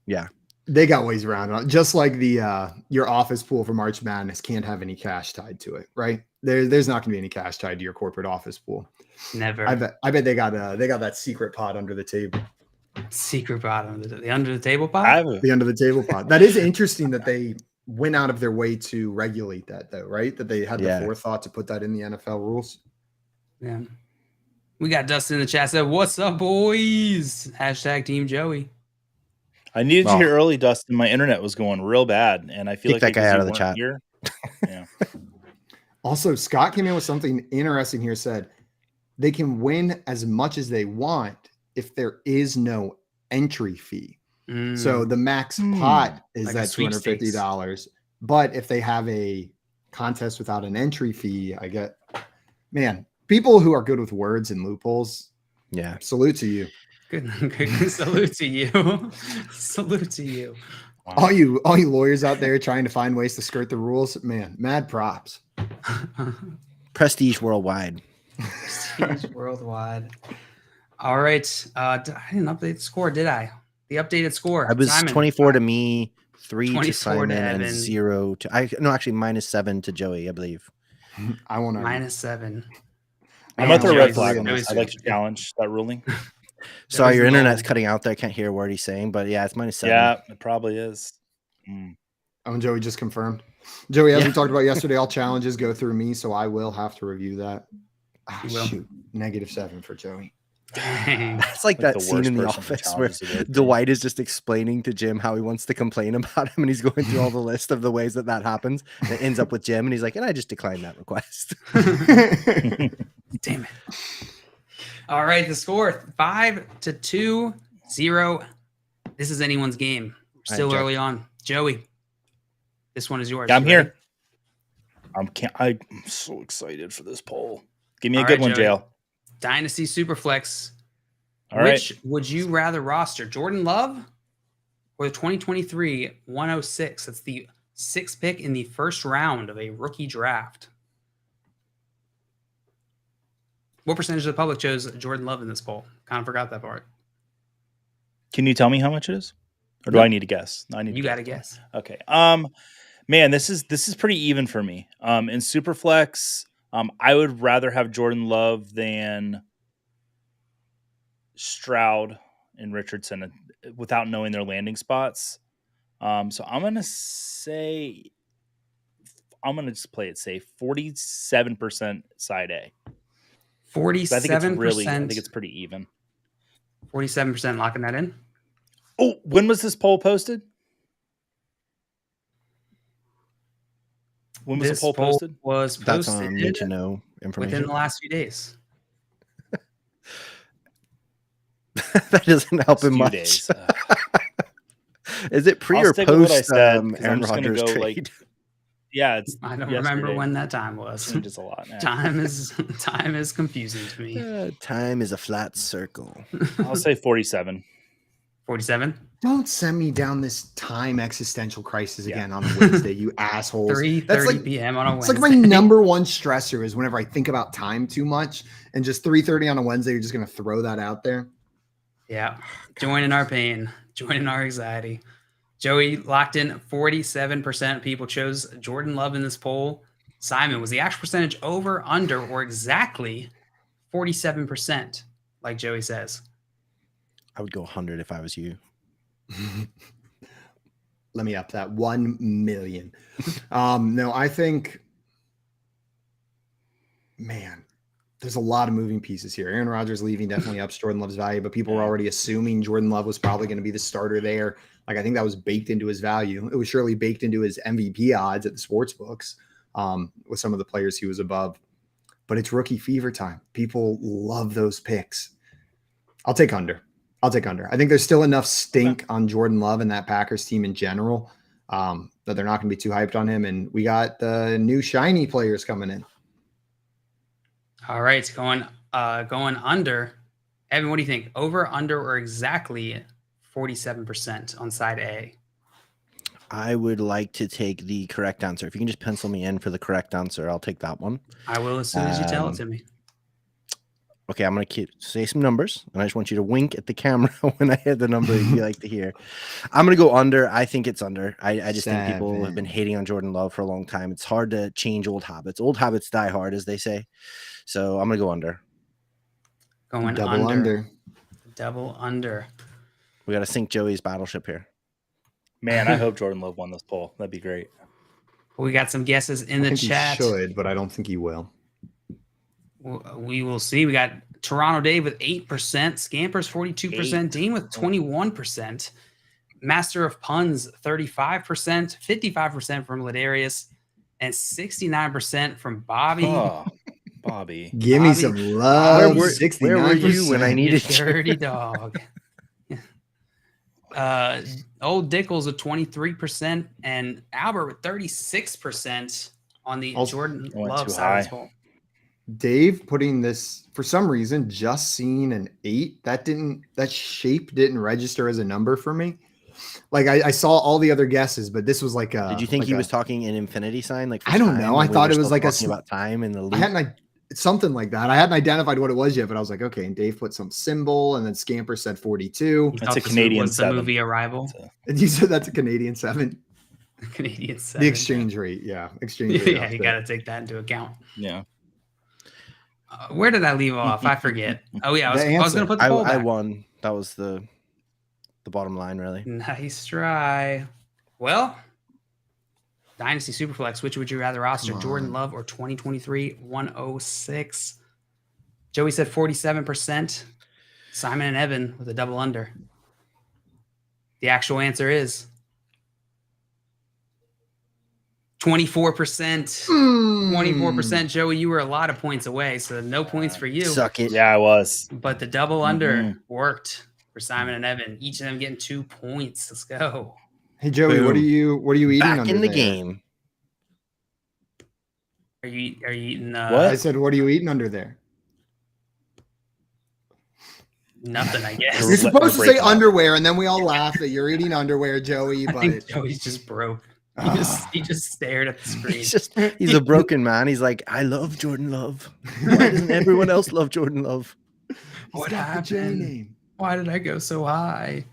[SPEAKER 3] Yeah.
[SPEAKER 1] They got ways around it. Just like the your office pool for March Madness can't have any cash tied to it, right? There's not gonna be any cash tied to your corporate office pool.
[SPEAKER 2] Never.
[SPEAKER 1] I bet they got that secret pot under the table.
[SPEAKER 2] Secret pot under the table pot?
[SPEAKER 1] The under the table pot. That is interesting that they went out of their way to regulate that though, right? That they had the forethought to put that in the NFL rules.
[SPEAKER 2] Yeah. We got Dustin in the chat said, "What's up, boys?" # Team Joey.
[SPEAKER 4] I needed you here early, Dustin. My internet was going real bad, and I feel like
[SPEAKER 3] that guy out of the chat.
[SPEAKER 4] Here. Yeah.
[SPEAKER 1] Also, Scott came in with something interesting here. Said they can win as much as they want if there is no entry fee. So the max pot is like that $250. But if they have a contest without an entry fee, people who are good with words and loopholes.
[SPEAKER 3] Yeah.
[SPEAKER 1] Salute to you.
[SPEAKER 2] Good salute to you. Salute to you.
[SPEAKER 1] Wow. All you lawyers out there trying to find ways to skirt the rules, man, mad props.
[SPEAKER 3] Prestige worldwide.
[SPEAKER 2] Prestige worldwide. All right. I didn't update the score, did I? The updated score.
[SPEAKER 3] I was
[SPEAKER 2] Simon,
[SPEAKER 3] 24 to me, 3 to Simon,
[SPEAKER 2] to
[SPEAKER 3] and 0 to -7 to Joey, I believe.
[SPEAKER 1] I want to
[SPEAKER 2] -7.
[SPEAKER 4] I'm at the red flag on this. I'd like to challenge that ruling.
[SPEAKER 3] Sorry, your internet's cutting out there. I can't hear a word he's saying, but yeah, it's -7.
[SPEAKER 4] Yeah, it probably is.
[SPEAKER 1] Oh, and Joey just confirmed. Joey, as we talked about yesterday, all challenges go through me, so I will have to review that. Shoot, -7 for Joey.
[SPEAKER 3] That's like that scene in The Office where Dwight is just explaining to Jim how he wants to complain about him, and he's going through all the list of the ways that happens. And it ends up with Jim, and he's like, and I just declined that request.
[SPEAKER 2] Damn it. All right, the score 5-2, 0. This is anyone's game. We're still early on. Joey, this one is yours.
[SPEAKER 4] Yeah, I'm here. I'm so excited for this poll. Give me a good one, Jail.
[SPEAKER 2] Dynasty Superflex.
[SPEAKER 4] All
[SPEAKER 2] Which would you rather roster, Jordan Love or the 2023 106? That's the 6th pick in the first round of a rookie draft. What percentage of the public chose Jordan Love in this poll? Kind of forgot that part.
[SPEAKER 4] Can you tell me how much it is? Or do I need to guess?
[SPEAKER 2] You got to guess.
[SPEAKER 4] Okay. Man, this is pretty even for me. In Superflex, I would rather have Jordan Love than Stroud and Richardson without knowing their landing spots. So I'm gonna say I'm gonna just play it safe. 47% side A. 'Cause I think it's
[SPEAKER 2] 47%.
[SPEAKER 4] pretty even.
[SPEAKER 2] 47% locking that in.
[SPEAKER 4] Oh, when was this poll posted? When was
[SPEAKER 2] This
[SPEAKER 4] the poll
[SPEAKER 2] poll
[SPEAKER 4] posted?
[SPEAKER 2] was
[SPEAKER 3] That's
[SPEAKER 2] posted
[SPEAKER 3] on need to know
[SPEAKER 2] within
[SPEAKER 3] information.
[SPEAKER 2] the last few days.
[SPEAKER 3] That doesn't help him
[SPEAKER 4] Few
[SPEAKER 3] much.
[SPEAKER 4] days.
[SPEAKER 3] Is it pre
[SPEAKER 4] I'll
[SPEAKER 3] or
[SPEAKER 4] stick with what I
[SPEAKER 3] post
[SPEAKER 4] said, 'cause I'm
[SPEAKER 3] Aaron
[SPEAKER 4] just gonna
[SPEAKER 3] Rodgers
[SPEAKER 4] go,
[SPEAKER 3] trade?
[SPEAKER 4] like, Yeah, it's
[SPEAKER 2] I don't
[SPEAKER 4] yesterday.
[SPEAKER 2] remember when that time was.
[SPEAKER 4] Changes a lot now.
[SPEAKER 2] Time is confusing to me.
[SPEAKER 3] Time is a flat circle.
[SPEAKER 4] I'll say 47.
[SPEAKER 2] 47.
[SPEAKER 1] Don't send me down this time existential crisis
[SPEAKER 4] Yeah.
[SPEAKER 1] again on a Wednesday, you assholes.
[SPEAKER 2] 3:30 p.m. on a
[SPEAKER 1] It's
[SPEAKER 2] Wednesday.
[SPEAKER 1] like my number one stressor is whenever I think about time too much, and just 3:30 on a Wednesday, you're just gonna throw that out there.
[SPEAKER 2] Yeah. Joining our pain, joining our anxiety. Joey locked in 47% of people chose Jordan Love in this poll. Simon, was the actual percentage over, under, or exactly 47%, like Joey says?
[SPEAKER 3] I would go 100 if I was you.
[SPEAKER 1] Let me up that 1 million. No, I think, man, there's a lot of moving pieces here. Aaron Rodgers leaving definitely ups Jordan Love's value, but people were already assuming Jordan Love was probably going to be the starter there. Like, I think that was baked into his value. It was surely baked into his MVP odds at the sports books with some of the players he was above. But it's rookie fever time. People love those picks. I'll take under. I think there's still enough stink on Jordan Love and that Packers team in general that they're not going to be too hyped on him. And we got the new shiny players coming in.
[SPEAKER 2] All right, going under. Evan, what do you think? Over, under, or exactly 47% on side A?
[SPEAKER 3] I would like to take the correct answer. If you can just pencil me in for the correct answer, I'll take that one.
[SPEAKER 2] I will as soon as you tell it to me.
[SPEAKER 3] Okay, I'm going to say some numbers, and I just want you to wink at the camera when I hit the number you like to hear. I'm going to go under. I think it's under. I just think people have been hating on Jordan Love for a long time. It's hard to change old habits. Old habits die hard, as they say. So I'm going to go under.
[SPEAKER 2] Going
[SPEAKER 1] Double under.
[SPEAKER 2] Double under.
[SPEAKER 3] We got to sink Joey's battleship here.
[SPEAKER 4] Man, I hope Jordan Love won this poll. That'd be great.
[SPEAKER 2] We got some guesses in the
[SPEAKER 1] I think
[SPEAKER 2] chat.
[SPEAKER 1] he should, but I don't think he will.
[SPEAKER 2] We will see. We got Toronto Dave with 8%, Scampers 42%, Dean with 21%, Master of Puns 35%, 55% from Ladarius, and 69% from Bobby.
[SPEAKER 4] Oh, Bobby.
[SPEAKER 1] Give me some love.
[SPEAKER 3] Where were you when I needed you?
[SPEAKER 2] Dirty dog. Old Dickles with 23% and Albert with 36% on the Jordan Love side of this poll.
[SPEAKER 1] Dave putting this, for some reason, just seeing an 8, that shape didn't register as a number for me. Like I saw all the other guesses, but this was like a.
[SPEAKER 3] Did you think
[SPEAKER 1] like
[SPEAKER 3] he was talking an infinity sign? Like
[SPEAKER 1] I don't know. I thought it was like
[SPEAKER 3] about time in the loop.
[SPEAKER 1] I hadn't something like that. I hadn't identified what it was yet, but I was like, okay. And Dave put some symbol, and then Scamper said 42.
[SPEAKER 4] That's a Canadian 7.
[SPEAKER 2] The movie Arrival.
[SPEAKER 1] And you said that's a Canadian 7.
[SPEAKER 2] Canadian 7.
[SPEAKER 1] The exchange rate, yeah, exchange rate.
[SPEAKER 2] Yeah, you got to take that into account.
[SPEAKER 4] Yeah.
[SPEAKER 2] Where did I leave off? I forget. Oh yeah, I was going to put the poll back.
[SPEAKER 3] I won. That was the bottom line, really.
[SPEAKER 2] Nice try. Well, Dynasty Superflex, which would you rather roster, Jordan Love or 2023 106? Joey said 47%. Simon and Evan with a double under. The actual answer is 24%. 24%. Joey, you were a lot of points away, so no points for you.
[SPEAKER 3] Suck it.
[SPEAKER 4] Yeah, I was.
[SPEAKER 2] But the double under worked for Simon and Evan. Each of them getting 2 points. Let's go.
[SPEAKER 1] Hey Joey,
[SPEAKER 3] Boom.
[SPEAKER 1] what are you eating?
[SPEAKER 3] Back in the
[SPEAKER 1] there?
[SPEAKER 3] game.
[SPEAKER 2] Are you eating?
[SPEAKER 4] What?
[SPEAKER 1] I said, what are you eating under there?
[SPEAKER 2] Nothing, I guess.
[SPEAKER 1] You're supposed to say underwear, and then we all laugh that you're eating underwear, Joey.
[SPEAKER 2] I
[SPEAKER 1] But
[SPEAKER 2] think Joey's just broke. He just stared at the screen.
[SPEAKER 3] He's a broken man. He's like, I love Jordan Love. Why doesn't everyone else love Jordan Love?
[SPEAKER 2] What
[SPEAKER 1] got the J
[SPEAKER 2] happened?
[SPEAKER 1] name.
[SPEAKER 2] Why did I go so high?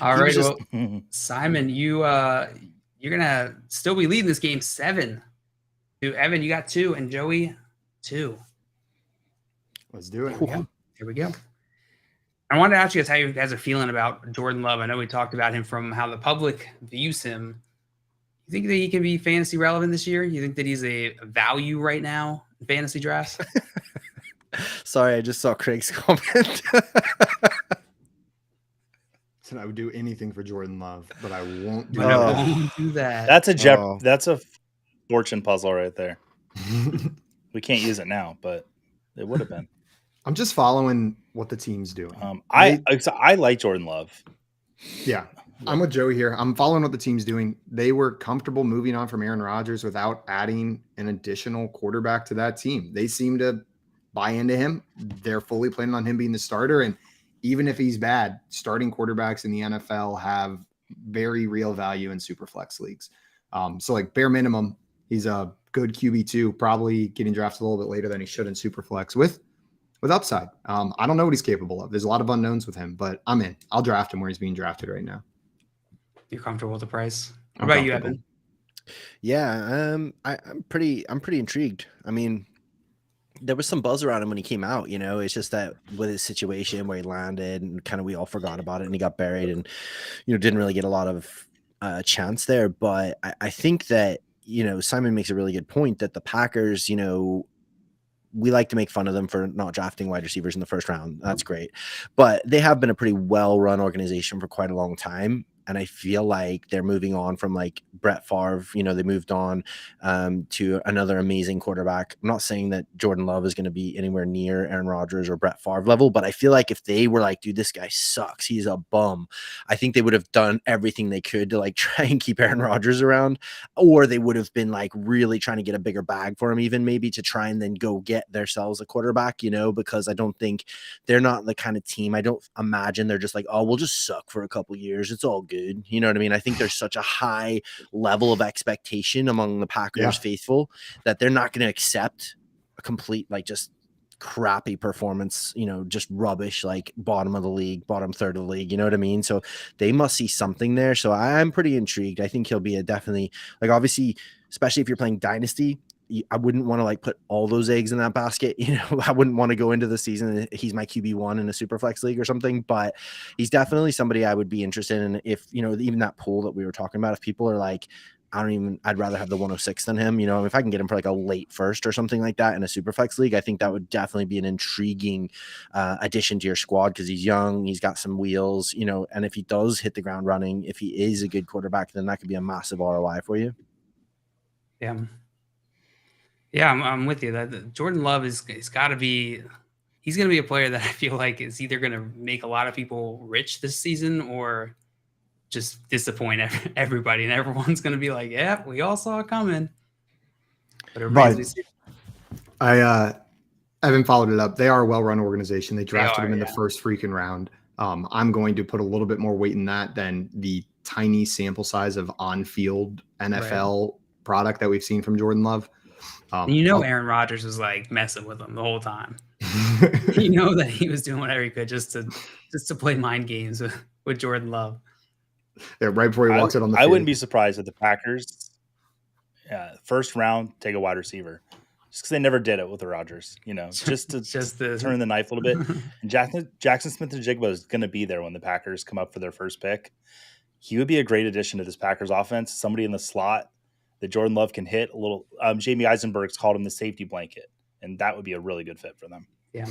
[SPEAKER 2] All right, well, Simon, you're gonna still be leading this game 7. To Evan, you got 2, and Joey 2.
[SPEAKER 1] Let's do it.
[SPEAKER 2] Here we go. I wanted to ask you guys how you guys are feeling about Jordan Love. I know we talked about him from how the public views him. You think that he can be fantasy relevant this year? You think that he's a value right now in fantasy drafts?
[SPEAKER 3] Sorry, I just saw Craig's comment.
[SPEAKER 1] So I would do anything for Jordan Love, but I won't do
[SPEAKER 2] But I
[SPEAKER 1] that.
[SPEAKER 2] won't do that.
[SPEAKER 4] That's a fortune puzzle right there. We can't use it now, but it would have been.
[SPEAKER 1] I'm just following what the team's doing.
[SPEAKER 4] I like Jordan Love.
[SPEAKER 1] Yeah, I'm with Joey here. I'm following what the team's doing. They were comfortable moving on from Aaron Rodgers without adding an additional quarterback to that team. They seem to buy into him. They're fully planning on him being the starter. And even if he's bad, starting quarterbacks in the NFL have very real value in super flex leagues. So like bare minimum, he's a good QB2, probably getting drafted a little bit later than he should in super flex with upside. I don't know what he's capable of. There's a lot of unknowns with him, but I'm in. I'll draft him where he's being drafted right now.
[SPEAKER 2] You're comfortable with the price? What
[SPEAKER 1] I'm
[SPEAKER 2] about you,
[SPEAKER 1] comfortable.
[SPEAKER 2] Evan?
[SPEAKER 3] Yeah, I'm pretty intrigued. I mean, there was some buzz around him when he came out, you know. It's just that with his situation where he landed and kind of we all forgot about it and he got buried and, you know, didn't really get a lot of chance there. But I think that, you know, Simon makes a really good point that the Packers, you know, we like to make fun of them for not drafting wide receivers in the first round. That's great. But they have been a pretty well-run organization for quite a long time. And I feel like they're moving on from like Brett Favre, you know, they moved on to another amazing quarterback. I'm not saying that Jordan Love is going to be anywhere near Aaron Rodgers or Brett Favre level, but I feel like if they were like, dude, this guy sucks, he's a bum, I think they would have done everything they could to like try and keep Aaron Rodgers around, or they would have been like really trying to get a bigger bag for him, even maybe to try and then go get themselves a quarterback, you know, because I don't think they're not the kind of team. I don't imagine they're just like, oh, we'll just suck for a couple years. It's all good. You know what I mean? I think there's such a high level of expectation among the Packers faithful that they're not going to accept a complete, like, just crappy performance, you know, just rubbish, like bottom of the league, bottom third of the league. You know what I mean? So they must see something there. So I'm pretty intrigued. I think he'll be a definitely, like, obviously, especially if you're playing Dynasty, I wouldn't want to like put all those eggs in that basket. You know, I wouldn't want to go into the season. He's my QB1 in a super flex league or something, but he's definitely somebody I would be interested in. If, you know, even that pool that we were talking about, if people are like, I'd rather have the 106 than him, you know, if I can get him for like a late first or something like that in a super flex league, I think that would definitely be an intriguing addition to your squad because he's young, he's got some wheels, you know, and if he does hit the ground running, if he is a good quarterback, then that could be a massive ROI for you.
[SPEAKER 2] Yeah. Yeah, I'm with you. That Jordan Love he's going to be a player that I feel like is either going to make a lot of people rich this season or just disappoint everybody, and everyone's going to be like, "Yeah, we all saw it coming." But
[SPEAKER 1] I haven't followed it up. They are a well-run organization. They drafted him in the first freaking round. I'm going to put a little bit more weight in that than the tiny sample size of on-field NFL product that we've seen from Jordan Love.
[SPEAKER 2] Aaron Rodgers was like messing with him the whole time. You know that he was doing whatever he could just to play mind games with Jordan Love.
[SPEAKER 1] Yeah, right before he walks out on the field.
[SPEAKER 4] I wouldn't be surprised if the Packers, first round, take a wide receiver, just because they never did it with the Rodgers. You know, just to turn the knife a little bit. And Jackson Smith-Njigba is going to be there when the Packers come up for their first pick. He would be a great addition to this Packers offense. Somebody in the slot that Jordan Love can hit a little. Jamie Eisenberg's called him the safety blanket, and that would be a really good fit for them.
[SPEAKER 2] Yeah.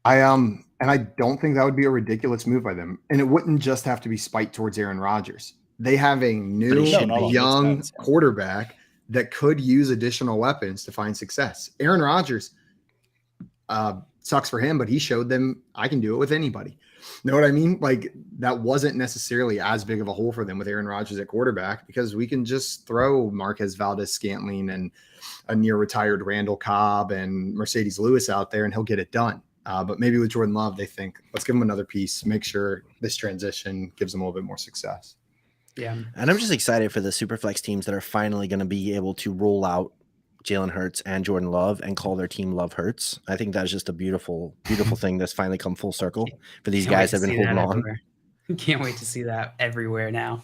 [SPEAKER 1] And I don't think that would be a ridiculous move by them. And it wouldn't just have to be spite towards Aaron Rodgers. They have a new young quarterback that could use additional weapons to find success. Aaron Rodgers sucks for him, but he showed them I can do it with anybody. Know what I mean? Like that wasn't necessarily as big of a hole for them with Aaron Rodgers at quarterback because we can just throw Marquez Valdes-Scantling and a near retired Randall Cobb and Mercedes Lewis out there and he'll get it done. But maybe with Jordan Love, they think, let's give him another piece, make sure this transition gives them a little bit more success.
[SPEAKER 2] Yeah.
[SPEAKER 3] And I'm just excited for the Superflex teams that are finally going to be able to roll out Jalen Hurts and Jordan Love and call their team Love Hurts. I think that's just a beautiful, beautiful thing that's finally come full circle for these guys that have been holding on.
[SPEAKER 2] Can't wait to see that everywhere now.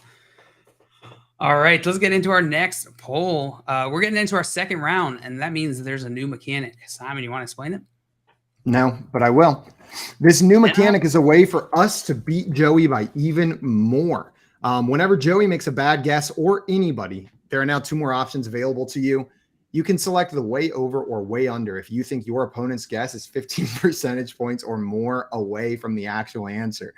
[SPEAKER 2] All right, let's get into our next poll. We're getting into our second round, and that means there's a new mechanic. Simon, you want to explain it?
[SPEAKER 1] No, but I will. This new mechanic is a way for us to beat Joey by even more. Whenever Joey makes a bad guess, or anybody, there are now 2 more options available to you. You can select the way over or way under if you think your opponent's guess is 15 percentage points or more away from the actual answer.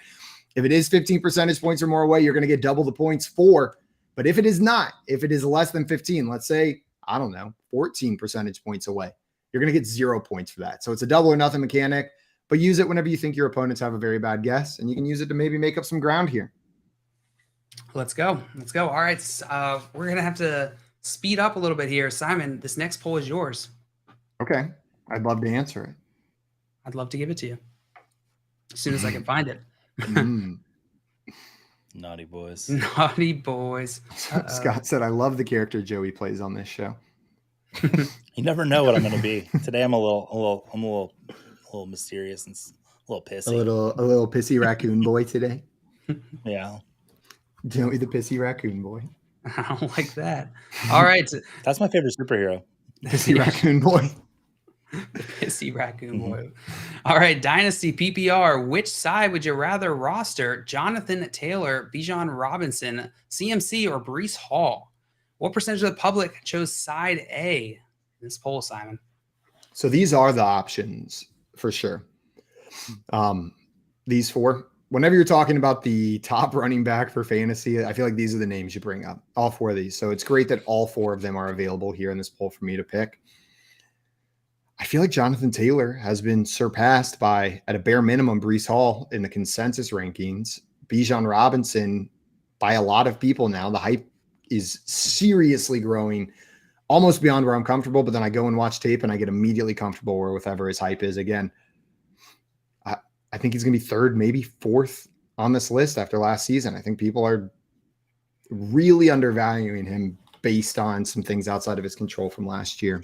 [SPEAKER 1] If it is 15 percentage points or more away, you're going to get double the points for. But if it is not, if it is less than 15, let's say, I don't know, 14 percentage points away, you're going to get 0 points for that. So it's a double or nothing mechanic, but use it whenever you think your opponents have a very bad guess, and you can use it to maybe make up some ground here.
[SPEAKER 2] Let's go. Let's go. All right. We're going to have to speed up a little bit here. Simon, this next poll is yours.
[SPEAKER 1] Okay. I'd love to answer it.
[SPEAKER 2] I'd love to give it to you as soon as I can find it.
[SPEAKER 4] Naughty boys.
[SPEAKER 2] Naughty boys.
[SPEAKER 1] Scott said, I love the character Joey plays on this show.
[SPEAKER 4] You never know what I'm going to be. Today I'm a little mysterious and a little pissy.
[SPEAKER 1] A little pissy raccoon boy today.
[SPEAKER 4] Yeah.
[SPEAKER 1] Joey the pissy raccoon boy.
[SPEAKER 2] I don't like that. All right.
[SPEAKER 4] That's my favorite superhero.
[SPEAKER 1] Pissy raccoon boy.
[SPEAKER 2] The pissy raccoon boy. All right, Dynasty PPR. Which side would you rather roster? Jonathan Taylor, Bijan Robinson, CMC, or Breece Hall? What percentage of the public chose side A in this poll, Simon?
[SPEAKER 1] So these are the options for sure. These 4. Whenever you're talking about the top running back for fantasy, I feel like these are the names you bring up. All 4 of these. So it's great that all 4 of them are available here in this poll for me to pick. I feel like Jonathan Taylor has been surpassed by, at a bare minimum, Breece Hall in the consensus rankings. Bijan Robinson, by a lot of people now, the hype is seriously growing, almost beyond where I'm comfortable. But then I go and watch tape and I get immediately comfortable where whatever his hype is again. I think he's going to be 3rd, maybe 4th on this list after last season. I think people are really undervaluing him based on some things outside of his control from last year.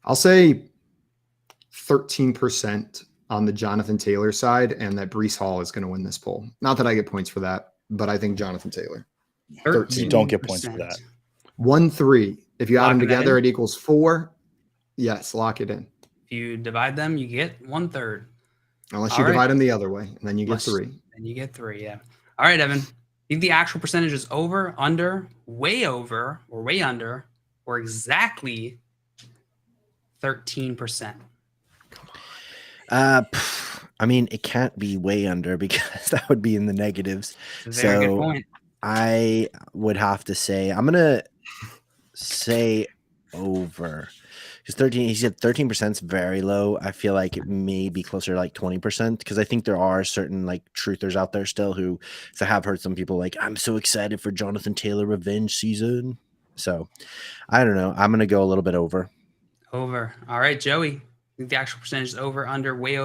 [SPEAKER 1] I'll say 13% on the Jonathan Taylor side, and that Breece Hall is going to win this poll. Not that I get points for that, but I think Jonathan Taylor.
[SPEAKER 2] 13%.
[SPEAKER 4] You don't get points for that.
[SPEAKER 1] 1-3. If you add them together,
[SPEAKER 2] in.
[SPEAKER 1] it equals 4. Yes, lock it in.
[SPEAKER 2] If you divide them, you get 1/3.
[SPEAKER 1] Unless you divide them the other way, and then you get 3.
[SPEAKER 2] And you get 3, yeah. All right, Evan. Think the actual percentage is over, under, or way under, or exactly 13%?
[SPEAKER 3] I mean, it can't be way under because that would be in the negatives.
[SPEAKER 2] Very good point.
[SPEAKER 3] I would have to say, I'm gonna say over. Because he said 13% is very low. I feel like it may be closer to like 20% because I think there are certain like truthers out there still who, I have heard some people like, I'm so excited for Jonathan Taylor revenge season. So I don't know. I'm gonna go a little bit over.
[SPEAKER 2] Over. All right, Joey. Think the actual percentage is over, under, way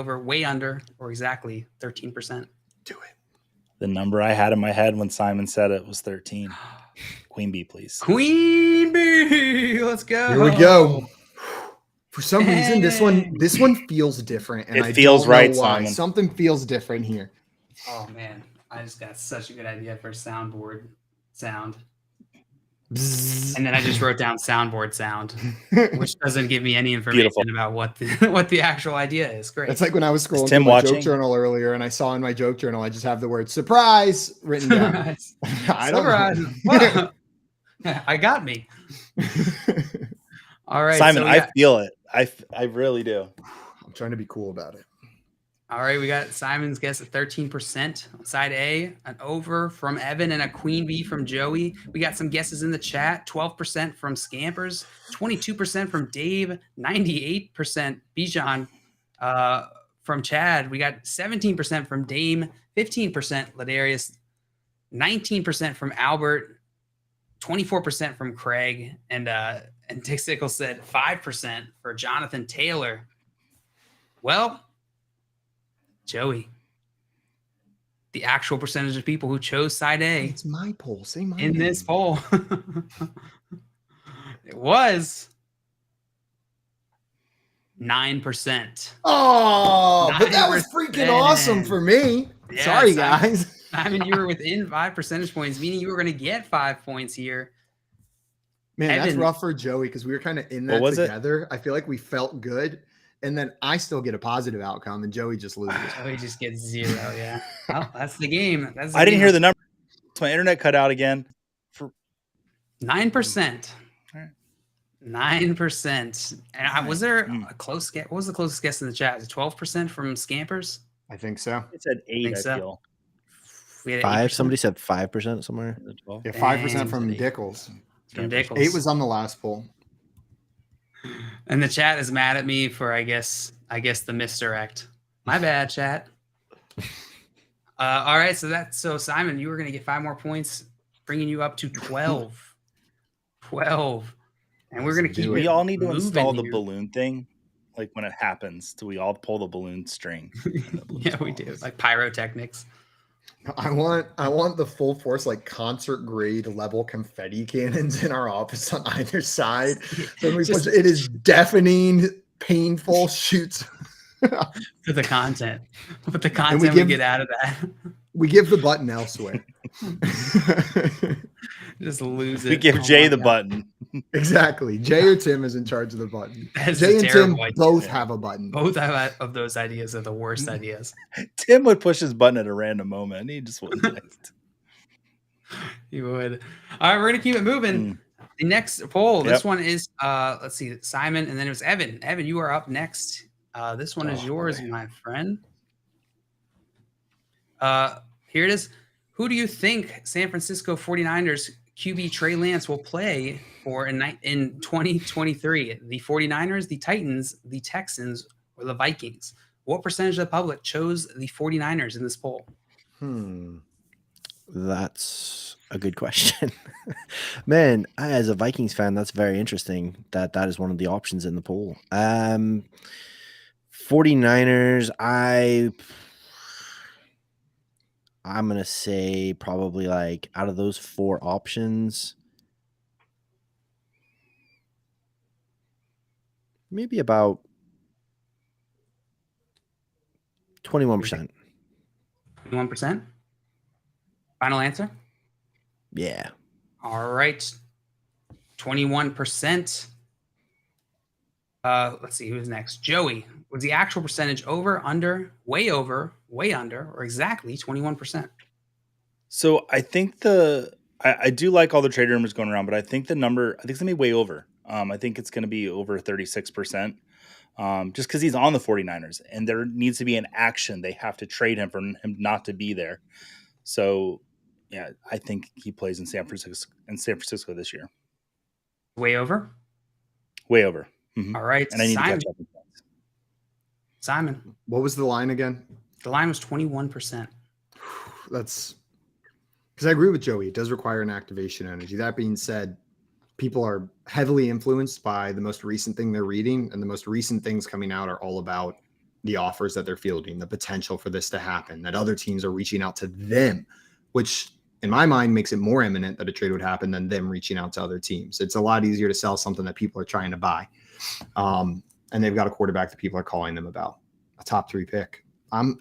[SPEAKER 2] under, or exactly 13%?
[SPEAKER 1] Do it.
[SPEAKER 4] The number I had in my head when Simon said it was 13. Queen bee, please.
[SPEAKER 2] Queen bee. Let's go.
[SPEAKER 1] Here we go. For some reason, this one feels different, and
[SPEAKER 4] It feels
[SPEAKER 1] don't know
[SPEAKER 4] right,
[SPEAKER 1] why.
[SPEAKER 4] Simon.
[SPEAKER 1] Something feels different here.
[SPEAKER 2] Oh man, I just got such a good idea for soundboard sound,
[SPEAKER 1] Bzzz.
[SPEAKER 2] and then I just wrote down soundboard sound, which doesn't give me any information
[SPEAKER 4] Beautiful.
[SPEAKER 2] about what the actual idea is. Great.
[SPEAKER 1] It's like when I was scrolling
[SPEAKER 4] Tim
[SPEAKER 1] through my
[SPEAKER 4] watching?
[SPEAKER 1] joke journal earlier, and I saw in my joke journal, I just have the word surprise written down. I don't know.
[SPEAKER 2] Wow. I got me. All right,
[SPEAKER 4] Simon,
[SPEAKER 2] so
[SPEAKER 4] I feel it. I really do.
[SPEAKER 1] I'm trying to be cool about it.
[SPEAKER 2] All right, we got Simon's guess at 13% on side A, an over from Evan, and a queen bee from Joey. We got some guesses in the chat. 12% from Scampers, 22% from Dave, 98% Bijan from Chad. We got 17% from Dame, 15% Ladarius, 19% from Albert, 24% from Craig, and Dick Sickle said 5% for Jonathan Taylor. Well, Joey, the actual percentage of people who chose side A
[SPEAKER 1] It's my poll. Say my
[SPEAKER 2] in
[SPEAKER 1] name.
[SPEAKER 2] this poll, it was 9%.
[SPEAKER 1] Oh, but that was
[SPEAKER 2] 9%.
[SPEAKER 1] freaking awesome for me.
[SPEAKER 2] Yeah,
[SPEAKER 1] Sorry,
[SPEAKER 2] Simon.
[SPEAKER 1] guys.
[SPEAKER 2] I mean, you were within 5 percentage points, meaning you were going to get 5 points here.
[SPEAKER 1] Man, that's
[SPEAKER 2] Evan.
[SPEAKER 1] rough for Joey because we were kind of in that
[SPEAKER 4] What was it?
[SPEAKER 1] together. I feel like we felt good. and then I still get a positive outcome, and Joey just loses.
[SPEAKER 2] Oh, he just gets 0. Yeah. Well, that's the game.
[SPEAKER 4] I didn't hear the number. My internet cut out again.
[SPEAKER 2] 9%.
[SPEAKER 4] All right.
[SPEAKER 2] 9%. And was there
[SPEAKER 4] Mm.
[SPEAKER 2] a close guess? What was the closest guess in the chat? Was it 12% from Scampers?
[SPEAKER 1] I think so.
[SPEAKER 4] It said 8,
[SPEAKER 2] Think
[SPEAKER 4] I
[SPEAKER 2] so.
[SPEAKER 4] feel.
[SPEAKER 2] We had
[SPEAKER 3] 5.
[SPEAKER 2] 8%.
[SPEAKER 3] Somebody said 5% somewhere.
[SPEAKER 4] Is it 12?
[SPEAKER 1] Yeah, 5% from
[SPEAKER 2] Dang.
[SPEAKER 1] Dickles.
[SPEAKER 2] From Dickles.
[SPEAKER 1] 8 was on the last poll.
[SPEAKER 2] And the chat is mad at me for I guess the misdirect. My bad, chat. All right, so Simon, you were gonna get 5 more points, bringing you up to 12. 12. And we're gonna keep
[SPEAKER 4] Do we
[SPEAKER 2] it
[SPEAKER 4] all need to
[SPEAKER 2] moving
[SPEAKER 4] install the
[SPEAKER 2] here.
[SPEAKER 4] balloon thing? Like when it happens, do we all pull the balloon string?
[SPEAKER 2] Yeah, we do. Like pyrotechnics.
[SPEAKER 1] I want the full force, like concert grade level confetti cannons in our office on either side. So when we
[SPEAKER 2] Just-
[SPEAKER 1] push, it is deafening, painful shoots.
[SPEAKER 2] For the content. But the
[SPEAKER 1] we
[SPEAKER 2] content we
[SPEAKER 1] give-
[SPEAKER 2] get out of that.
[SPEAKER 1] We give the button elsewhere.
[SPEAKER 2] Just lose it.
[SPEAKER 4] We give
[SPEAKER 2] Oh
[SPEAKER 4] Jay
[SPEAKER 2] my
[SPEAKER 4] the
[SPEAKER 2] God.
[SPEAKER 4] button.
[SPEAKER 1] Exactly. Jay or Tim is in charge of the button.
[SPEAKER 2] That is
[SPEAKER 1] Jay
[SPEAKER 2] a
[SPEAKER 1] and Tim
[SPEAKER 2] terrible idea.
[SPEAKER 1] both have a button.
[SPEAKER 2] Both of those ideas are the worst ideas.
[SPEAKER 4] Tim would push his button at a random moment. He just wouldn't. like it.
[SPEAKER 2] You would. All right, we're gonna keep it moving. The next poll. This
[SPEAKER 4] Yep.
[SPEAKER 2] one is let's see, Simon, and then it was Evan. Evan, you are up next. This one is
[SPEAKER 1] Oh,
[SPEAKER 2] yours,
[SPEAKER 1] boy.
[SPEAKER 2] my friend. Here it is. Who do you think San Francisco 49ers QB Trey Lance will play for in 2023? The 49ers, the Titans, the Texans, or the Vikings? What percentage of the public chose the 49ers in this poll?
[SPEAKER 3] That's a good question. Man, as a Vikings fan, that's very interesting that is one of the options in the poll. 49ers, I'm going to say probably like out of those 4 options, maybe about 21%.
[SPEAKER 2] 21%? Final answer?
[SPEAKER 3] Yeah.
[SPEAKER 2] All right. 21%. Let's see who's next. Joey, was the actual percentage over, under, way under, or exactly 21%?
[SPEAKER 4] So I think I do like all the trade rumors going around, but I think the number, I think it's gonna be way over. I think it's gonna be over 36%. Just because he's on the 49ers and there needs to be an action. They have to trade him for him not to be there. So yeah, I think he plays in San Francisco this year.
[SPEAKER 2] Way over?
[SPEAKER 4] Way over. Mhm.
[SPEAKER 2] All right.
[SPEAKER 4] And I need
[SPEAKER 2] Simon.
[SPEAKER 4] to catch up.
[SPEAKER 2] Simon,
[SPEAKER 1] What was the line again?
[SPEAKER 2] the line was 21%.
[SPEAKER 1] That's because I agree with Joey. It does require an activation energy. That being said, people are heavily influenced by the most recent thing they're reading, and the most recent things coming out are all about the offers that they're fielding, the potential for this to happen, that other teams are reaching out to them, which in my mind makes it more imminent that a trade would happen than them reaching out to other teams. It's a lot easier to sell something that people are trying to buy. And they've got a quarterback that people are calling them about, a top 3 pick. I'm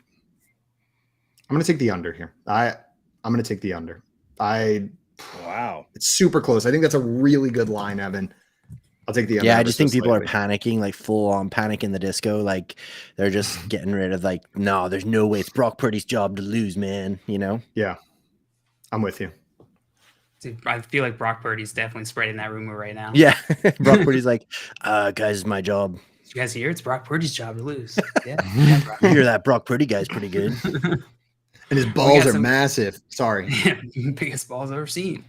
[SPEAKER 1] going to take the under here. I'm going to take the under.
[SPEAKER 4] Wow.
[SPEAKER 1] It's super close. I think that's a really good line, Evan. I'll take the under.
[SPEAKER 3] Yeah, I
[SPEAKER 1] ever
[SPEAKER 3] just
[SPEAKER 1] so
[SPEAKER 3] think people are
[SPEAKER 1] slightly.
[SPEAKER 3] panicking, like full on panic in the disco. Like they're just getting rid of like, no, there's no way it's Brock Purdy's job to lose, man. You know?
[SPEAKER 1] Yeah, I'm with you.
[SPEAKER 2] Dude, I feel like Brock Purdy's definitely spreading that rumor right now.
[SPEAKER 3] Yeah. Brock Purdy's like, guys, it's my job.
[SPEAKER 2] Did you guys hear? It's Brock Purdy's job to lose. Yeah. Brock.
[SPEAKER 3] You hear that Brock Purdy guy's pretty good.
[SPEAKER 1] And his balls
[SPEAKER 2] got
[SPEAKER 1] are
[SPEAKER 2] some-
[SPEAKER 1] massive. Sorry.
[SPEAKER 2] Biggest balls I've ever seen.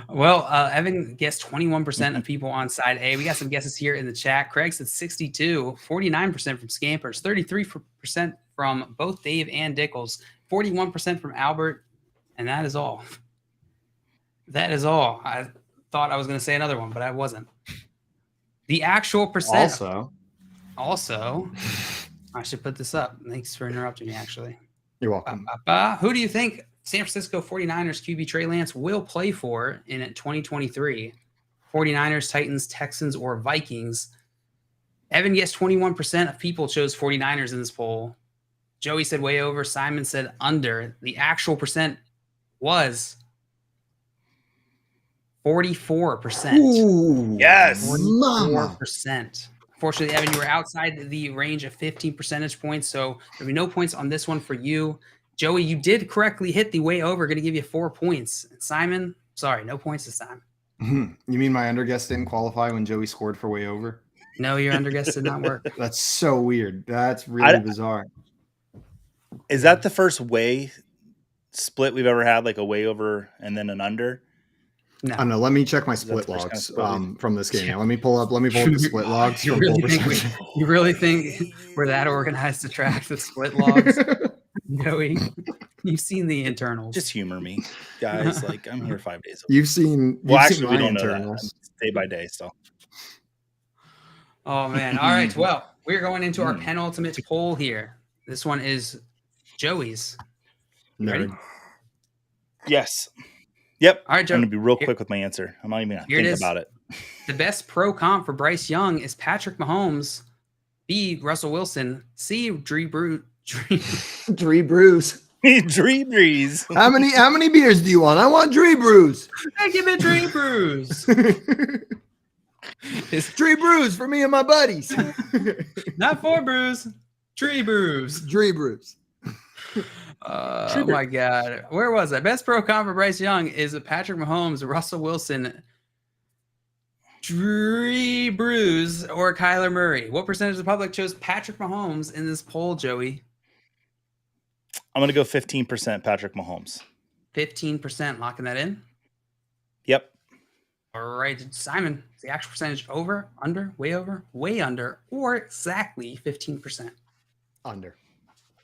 [SPEAKER 2] Well, Evan guessed 21% of people on side A. We got some guesses here in the chat. Craig said 62, 49% from Scampers, 33% from both Dave and Dickles, 41% from Albert, and that is all. That is all. I thought I was going to say another one, but I wasn't. The actual percent. Also, I should put this up. Thanks for interrupting me, actually.
[SPEAKER 1] You're welcome.
[SPEAKER 2] Who do you think San Francisco 49ers QB Trey Lance will play for in 2023? 49ers, Titans, Texans, or Vikings? Evan guessed 21% of people chose 49ers in this poll. Joey said way over. Simon said under. The actual percent was 44%.
[SPEAKER 1] Ooh,
[SPEAKER 4] Yes.
[SPEAKER 1] mama.
[SPEAKER 2] 44%. Fortunately, Evan, you were outside the range of 15 percentage points, so there'll be no points on this one for you. Joey, you did correctly hit the way over. Going to give you 4 points. Simon, sorry, no points this time.
[SPEAKER 1] You mean my underguess didn't qualify when Joey scored for way over?
[SPEAKER 2] No, your underguess did not work.
[SPEAKER 1] That's so weird. That's really bizarre.
[SPEAKER 4] Is that the first way split we've ever had, like a way over and then an under?
[SPEAKER 2] No.
[SPEAKER 1] I don't know. Let me check my split
[SPEAKER 4] the first
[SPEAKER 1] logs
[SPEAKER 4] kind of
[SPEAKER 1] from this game. Yeah, let me pull up the split logs.
[SPEAKER 2] You
[SPEAKER 1] from
[SPEAKER 2] really,
[SPEAKER 1] Full
[SPEAKER 2] think
[SPEAKER 1] Perception.
[SPEAKER 2] you really think we're that organized to track the split logs? Joey, you've seen the internals.
[SPEAKER 4] Just humor me, guys. Like, I'm here 5 days a week.
[SPEAKER 1] You've seen.
[SPEAKER 4] Well,
[SPEAKER 1] you've
[SPEAKER 4] actually,
[SPEAKER 1] seen
[SPEAKER 4] we
[SPEAKER 1] my
[SPEAKER 4] don't know that.
[SPEAKER 1] internals.
[SPEAKER 4] Day by day, so.
[SPEAKER 2] Oh, man. All right. Well, we're going into our penultimate poll here. This one is Joey's. Ready?
[SPEAKER 1] Nerd.
[SPEAKER 4] Yes. Yep.
[SPEAKER 2] All right, Joe.
[SPEAKER 4] I'm going to be real quick with my answer. I'm not even going to think about it.
[SPEAKER 2] The best pro comp for Bryce Young is Patrick Mahomes, B, Russell Wilson, C, Drew Brees.
[SPEAKER 1] Dree Brews.
[SPEAKER 4] Dream Breeze.
[SPEAKER 1] How many beers do you want? I want Dree Brews.
[SPEAKER 2] Hey, give me Drew Brews.
[SPEAKER 1] It's Dree Brews for me and my buddies.
[SPEAKER 2] Not 4 brews, Tree Brews.
[SPEAKER 1] Dree Brews.
[SPEAKER 2] Oh my God. Where was I? Best pro comp for Bryce Young is Patrick Mahomes, Russell Wilson, Drew Brees, or Kyler Murray. What percentage of the public chose Patrick Mahomes in this poll, Joey?
[SPEAKER 4] I'm going to go 15% Patrick Mahomes.
[SPEAKER 2] 15%. Locking that in?
[SPEAKER 4] Yep.
[SPEAKER 2] All right. Simon, is the actual percentage over, under, way under, or exactly 15%?
[SPEAKER 1] Under.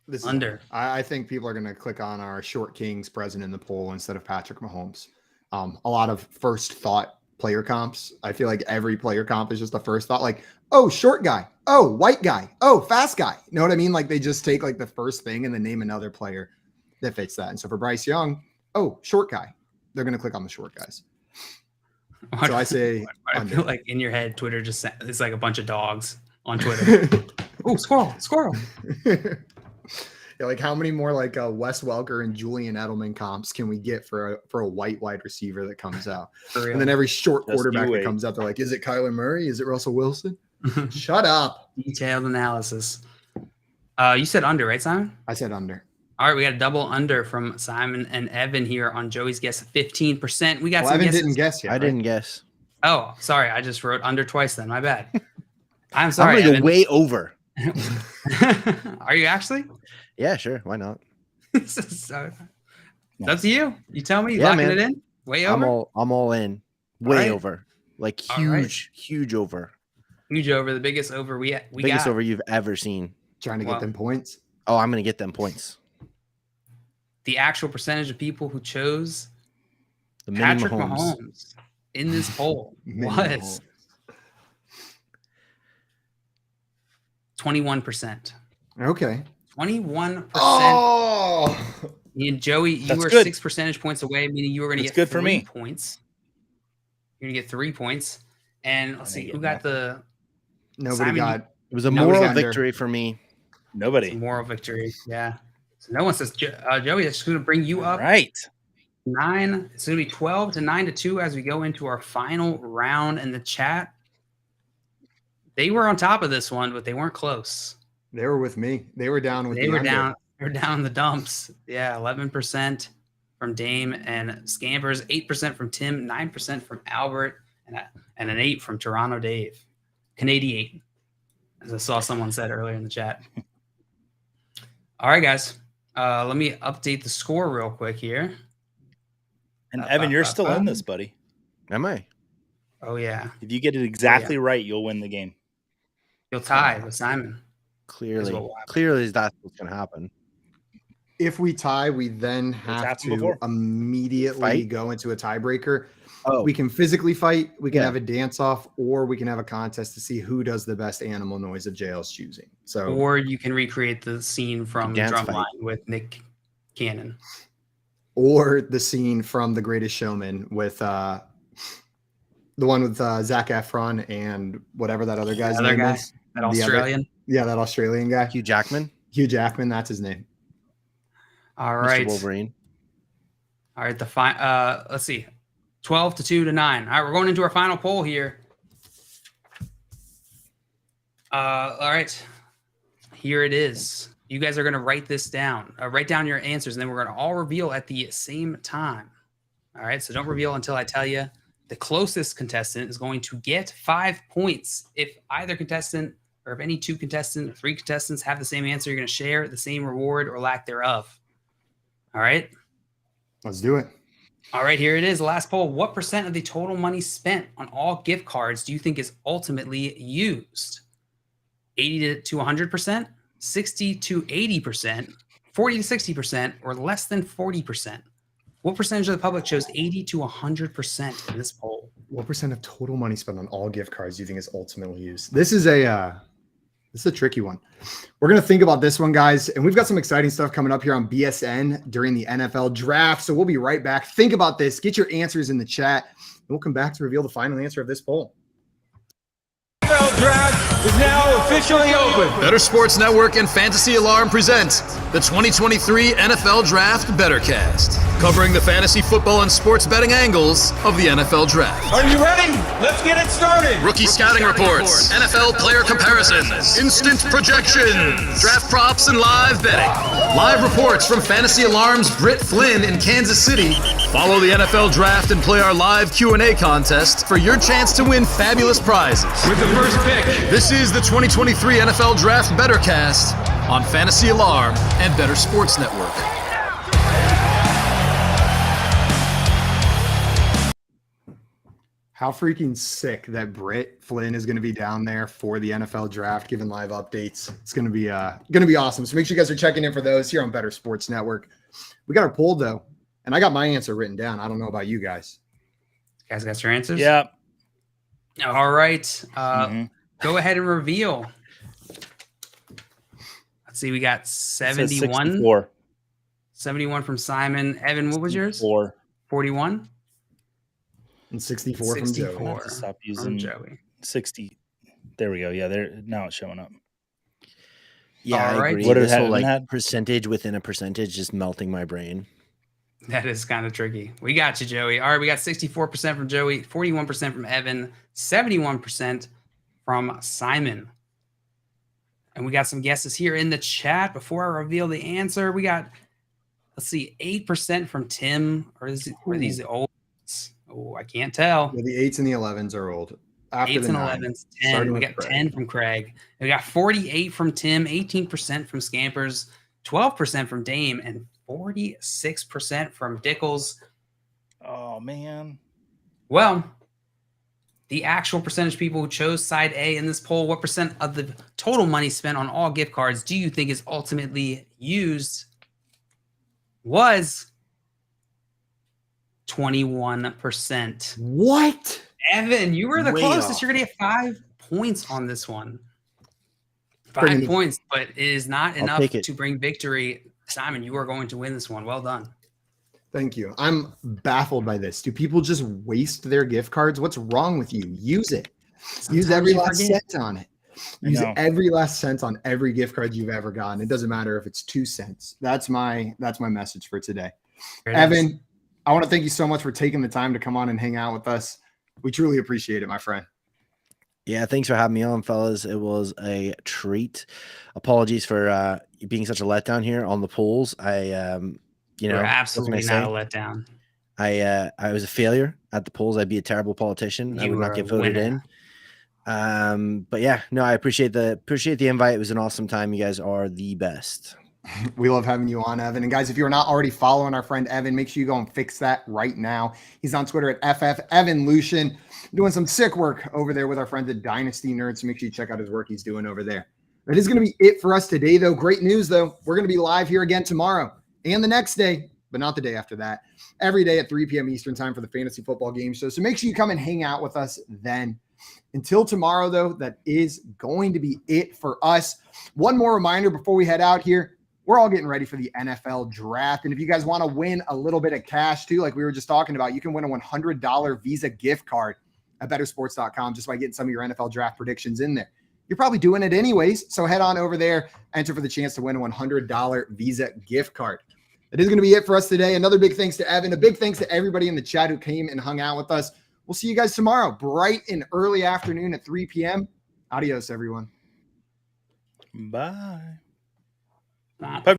[SPEAKER 1] This is
[SPEAKER 2] Under.
[SPEAKER 1] I think people are going to click on our short kings present in the poll instead of Patrick Mahomes. A lot of first thought player comps. I feel like every player comp is just a first thought, like, oh, short guy. Oh, white guy. Oh, fast guy. You know what I mean? Like they just take like the first thing and then name another player that fits that. And so for Bryce Young, oh, short guy. They're going to click on the short guys. So I say
[SPEAKER 2] I
[SPEAKER 1] under.
[SPEAKER 2] feel like in your head, Twitter just it's like a bunch of dogs on Twitter. Oh, squirrel.
[SPEAKER 1] Yeah, like how many more like Wes Welker and Julian Edelman comps can we get for a white wide receiver that comes out?
[SPEAKER 2] For real.
[SPEAKER 1] And then every short
[SPEAKER 4] Just
[SPEAKER 1] quarterback
[SPEAKER 4] you
[SPEAKER 1] that
[SPEAKER 4] wait.
[SPEAKER 1] comes out, they're like, is it Kyler Murray? Is it Russell Wilson? Shut up.
[SPEAKER 2] Detailed analysis. You said under, right, Simon?
[SPEAKER 1] I said under.
[SPEAKER 2] All right, we got a double under from Simon and Evan here on Joey's guess, 15%. We got
[SPEAKER 1] Well,
[SPEAKER 2] some
[SPEAKER 1] Evan
[SPEAKER 2] guesses.
[SPEAKER 1] didn't guess yet.
[SPEAKER 3] I
[SPEAKER 1] right?
[SPEAKER 3] didn't guess.
[SPEAKER 2] Oh, sorry. I just wrote under twice then. My bad. I'm sorry,
[SPEAKER 3] I'm gonna
[SPEAKER 2] Evan.
[SPEAKER 3] go way over.
[SPEAKER 2] Are you actually?
[SPEAKER 3] Yeah, sure. Why not?
[SPEAKER 2] So, it's up to you. You tell me. You
[SPEAKER 3] Yeah,
[SPEAKER 2] locking
[SPEAKER 3] man.
[SPEAKER 2] it in? Way
[SPEAKER 3] I'm
[SPEAKER 2] over?
[SPEAKER 3] all in. Way
[SPEAKER 2] right.
[SPEAKER 3] over. Like
[SPEAKER 2] All right.
[SPEAKER 3] huge over.
[SPEAKER 2] Huge over. The biggest over we
[SPEAKER 3] Biggest
[SPEAKER 2] got.
[SPEAKER 3] over you've ever seen.
[SPEAKER 1] Trying to
[SPEAKER 2] Wow.
[SPEAKER 1] get them points.
[SPEAKER 3] Oh, I'm gonna get them points.
[SPEAKER 2] The actual percentage of people who chose
[SPEAKER 3] The mini
[SPEAKER 2] Patrick
[SPEAKER 3] Mahomes.
[SPEAKER 2] Mahomes in this poll
[SPEAKER 1] Mini
[SPEAKER 2] was
[SPEAKER 1] Mahomes.
[SPEAKER 2] 21%.
[SPEAKER 1] Okay.
[SPEAKER 2] 21%.
[SPEAKER 1] Oh,
[SPEAKER 2] And Joey, you
[SPEAKER 4] That's
[SPEAKER 2] were
[SPEAKER 4] good.
[SPEAKER 2] 6 percentage points away, meaning you were going to
[SPEAKER 4] That's
[SPEAKER 2] get
[SPEAKER 4] good for
[SPEAKER 2] 3
[SPEAKER 4] me.
[SPEAKER 2] points. You're going to get 3 points. And let's
[SPEAKER 4] I
[SPEAKER 2] see
[SPEAKER 4] didn't
[SPEAKER 2] who
[SPEAKER 4] get
[SPEAKER 2] got the
[SPEAKER 1] nobody
[SPEAKER 2] Simon,
[SPEAKER 1] got.
[SPEAKER 3] It was a
[SPEAKER 2] No, we
[SPEAKER 3] moral
[SPEAKER 2] got
[SPEAKER 1] under.
[SPEAKER 3] victory for me.
[SPEAKER 4] Nobody.
[SPEAKER 2] moral victory. Yeah. So no one says Joey. That's going to bring you up
[SPEAKER 4] Right.
[SPEAKER 2] 9. It's going to be 12 to 9-2 as we go into our final round in the chat. They were on top of this one, but they weren't close.
[SPEAKER 1] They were with me. They were down with
[SPEAKER 2] They
[SPEAKER 1] the
[SPEAKER 2] were
[SPEAKER 1] under.
[SPEAKER 2] down. They were down in the dumps. Yeah, 11% from Dame and Scampers, 8% from Tim, 9% from Albert, and an 8 from Toronto Dave. Canadian, as I saw someone said earlier in the chat. All right, guys. Let me update the score real quick here.
[SPEAKER 4] And Evan, you're still in this, buddy.
[SPEAKER 3] Am I?
[SPEAKER 2] Oh yeah,
[SPEAKER 4] If you get it exactly right, you'll win the game.
[SPEAKER 2] you'll tie with Simon.
[SPEAKER 3] Clearly,
[SPEAKER 2] what will happen.
[SPEAKER 3] clearly that's what's gonna happen.
[SPEAKER 1] If we tie, we then have
[SPEAKER 4] happened
[SPEAKER 1] to
[SPEAKER 4] before.
[SPEAKER 1] immediately
[SPEAKER 3] Fight?
[SPEAKER 1] go into a tiebreaker.
[SPEAKER 3] Oh,
[SPEAKER 1] We can physically fight, we can
[SPEAKER 3] Yeah.
[SPEAKER 1] have a dance off, or we can have a contest to see who does the best animal noise of JL's choosing. So,
[SPEAKER 2] Or you can recreate the scene from
[SPEAKER 3] Dance
[SPEAKER 2] Drumline
[SPEAKER 3] fight.
[SPEAKER 2] with Nick Cannon.
[SPEAKER 1] or the scene from The Greatest Showman with the one with Zac Efron and whatever that other guy's
[SPEAKER 2] Other
[SPEAKER 1] name
[SPEAKER 2] guy?
[SPEAKER 1] is.
[SPEAKER 2] That
[SPEAKER 1] The other-
[SPEAKER 2] Australian.
[SPEAKER 1] Yeah, that Australian guy,
[SPEAKER 3] Hugh Jackman,
[SPEAKER 1] Hugh Jackman. That's his name.
[SPEAKER 2] All
[SPEAKER 3] Mr.
[SPEAKER 2] right.
[SPEAKER 3] Wolverine.
[SPEAKER 2] All right, let's see. 12 to 2 to 9. All right, we're going into our final poll here. All right. Here it is. You guys are going to write this down. Write down your answers, and then we're going to all reveal at the same time. All right. So don't reveal until I tell you. The closest contestant is going to get 5 points. If either contestant or if any 2 contestants or 3 contestants have the same answer, you're going to share the same reward or lack thereof. All right.
[SPEAKER 1] Let's do it.
[SPEAKER 2] All right, here it is. Last poll. What percent of the total money spent on all gift cards do you think is ultimately used? 80 to 100%, 60 to 80%, 40 to 60%, or less than 40%? What percentage of the public chose 80 to 100% in this poll?
[SPEAKER 1] What percent of total money spent on all gift cards do you think is ultimately used? This is a tricky one. We're going to think about this one, guys, and we've got some exciting stuff coming up here on BSN during the NFL draft. So we'll be right back. Think about this. Get your answers in the chat, and we'll come back to reveal the final answer of this poll.
[SPEAKER 5] NFL Draft is now officially open.
[SPEAKER 6] Better Sports Network and Fantasy Alarm present the 2023 NFL Draft Bettercast, covering the fantasy football and sports betting angles of the NFL Draft.
[SPEAKER 5] Are you ready? Let's get it started.
[SPEAKER 6] Rookie scouting reports, NFL player comparisons, instant projections, draft props, and live betting. Live reports from Fantasy Alarm's Britt Flynn in Kansas City. Follow the NFL Draft and play our live Q&A contest for your chance to win fabulous prizes.
[SPEAKER 5] With the first pick,
[SPEAKER 6] This is the 2023 NFL Draft Bettercast on Fantasy Alarm and Better Sports Network.
[SPEAKER 1] How freaking sick that Britt Flynn is going to be down there for the NFL Draft, giving live updates. It's going to be awesome. So make sure you guys are checking in for those here on Better Sports Network. We got our poll though, and I got my answer written down. I don't know about you guys.
[SPEAKER 2] You guys got your answers?
[SPEAKER 4] Yeah.
[SPEAKER 2] All right. Go ahead and reveal. Let's see. We got 71. 71 from Simon. Evan, what was yours? 41?
[SPEAKER 1] And 64 from Joey.
[SPEAKER 2] 64
[SPEAKER 4] Stop
[SPEAKER 2] from
[SPEAKER 4] using
[SPEAKER 2] Joey.
[SPEAKER 4] 60. There we go. Yeah, there now it's showing up.
[SPEAKER 3] Yeah,
[SPEAKER 2] All
[SPEAKER 3] I
[SPEAKER 2] right.
[SPEAKER 3] agree.
[SPEAKER 4] What did
[SPEAKER 3] This whole
[SPEAKER 4] Evan had?
[SPEAKER 3] percentage within a percentage just melting my brain.
[SPEAKER 2] That is kind of tricky. We got you, Joey. All right, we got 64% from Joey, 41% from Evan, 71% from Simon. And we got some guesses here in the chat. Before I reveal the answer, we got, let's see, 8% from Tim. Or are these the old? Oh, I can't tell.
[SPEAKER 1] Yeah, the 8s and the 11s are old. After
[SPEAKER 2] 8s
[SPEAKER 1] the
[SPEAKER 2] and
[SPEAKER 1] 9,
[SPEAKER 2] 11s,
[SPEAKER 1] starting
[SPEAKER 2] 10. We
[SPEAKER 1] with
[SPEAKER 2] got
[SPEAKER 1] Craig.
[SPEAKER 2] 10 from Craig. We got 48 from Tim, 18% from Scampers, 12% from Dame, and 46% from Dickles.
[SPEAKER 4] Oh man.
[SPEAKER 2] Well, the actual percentage of people who chose side A in this poll, what percent of the total money spent on all gift cards do you think is ultimately used? Was 21%.
[SPEAKER 1] What?
[SPEAKER 2] Evan, you were the
[SPEAKER 3] Way
[SPEAKER 2] closest.
[SPEAKER 3] off.
[SPEAKER 2] You're going to get 5 points on this one.
[SPEAKER 1] Bring
[SPEAKER 2] 5
[SPEAKER 1] it.
[SPEAKER 2] points, but it is not
[SPEAKER 3] I'll
[SPEAKER 2] enough
[SPEAKER 3] take it.
[SPEAKER 2] to bring victory. Simon, you are going to win this one. Well done.
[SPEAKER 1] Thank you. I'm baffled by this. Do people just waste their gift cards? What's wrong with you? Use it. Use
[SPEAKER 2] Sometimes
[SPEAKER 1] every
[SPEAKER 2] you
[SPEAKER 1] last
[SPEAKER 2] forget.
[SPEAKER 1] cent on it.
[SPEAKER 4] I
[SPEAKER 1] Use
[SPEAKER 4] know.
[SPEAKER 1] every last cent on every gift card you've ever gotten. It doesn't matter if it's 2 cents. That's my message for today.
[SPEAKER 2] Here it is.
[SPEAKER 1] Evan, I want to thank you so much for taking the time to come on and hang out with us. We truly appreciate it, my friend.
[SPEAKER 3] Yeah, thanks for having me on, fellas. It was a treat. Apologies for being such a letdown here on the polls.
[SPEAKER 2] You're
[SPEAKER 3] What can I
[SPEAKER 2] absolutely
[SPEAKER 3] say?
[SPEAKER 2] not a letdown.
[SPEAKER 3] I was a failure at the polls. I'd be a terrible politician. I
[SPEAKER 2] You
[SPEAKER 3] would
[SPEAKER 2] were
[SPEAKER 3] not
[SPEAKER 2] a
[SPEAKER 3] get voted
[SPEAKER 2] winner.
[SPEAKER 3] in. But yeah, no, I appreciate the invite. It was an awesome time. You guys are the best.
[SPEAKER 1] We love having you on, Evan. And guys, if you're not already following our friend Evan, make sure you go and fix that right now. He's on Twitter at FFEvanLucian, doing some sick work over there with our friends at Dynasty Nerds. So make sure you check out his work he's doing over there. That is going to be it for us today, though. Great news, though. We're going to be live here again tomorrow and the next day, but not the day after that. Every day at 3 p.m. Eastern time for the Fantasy Football Game Show. So make sure you come and hang out with us then. Until tomorrow, though, that is going to be it for us. One more reminder before we head out here. We're all getting ready for the NFL draft. And if you guys want to win a little bit of cash too, like we were just talking about, you can win a $100 Visa gift card at bettersports.com just by getting some of your NFL draft predictions in there. You're probably doing it anyways. So head on over there, enter for the chance to win a $100 Visa gift card. That is going to be it for us today. Another big thanks to Evan. A big thanks to everybody in the chat who came and hung out with us. We'll see you guys tomorrow, bright and early afternoon at 3 p.m. Adios, everyone.
[SPEAKER 4] Bye.
[SPEAKER 2] Bye.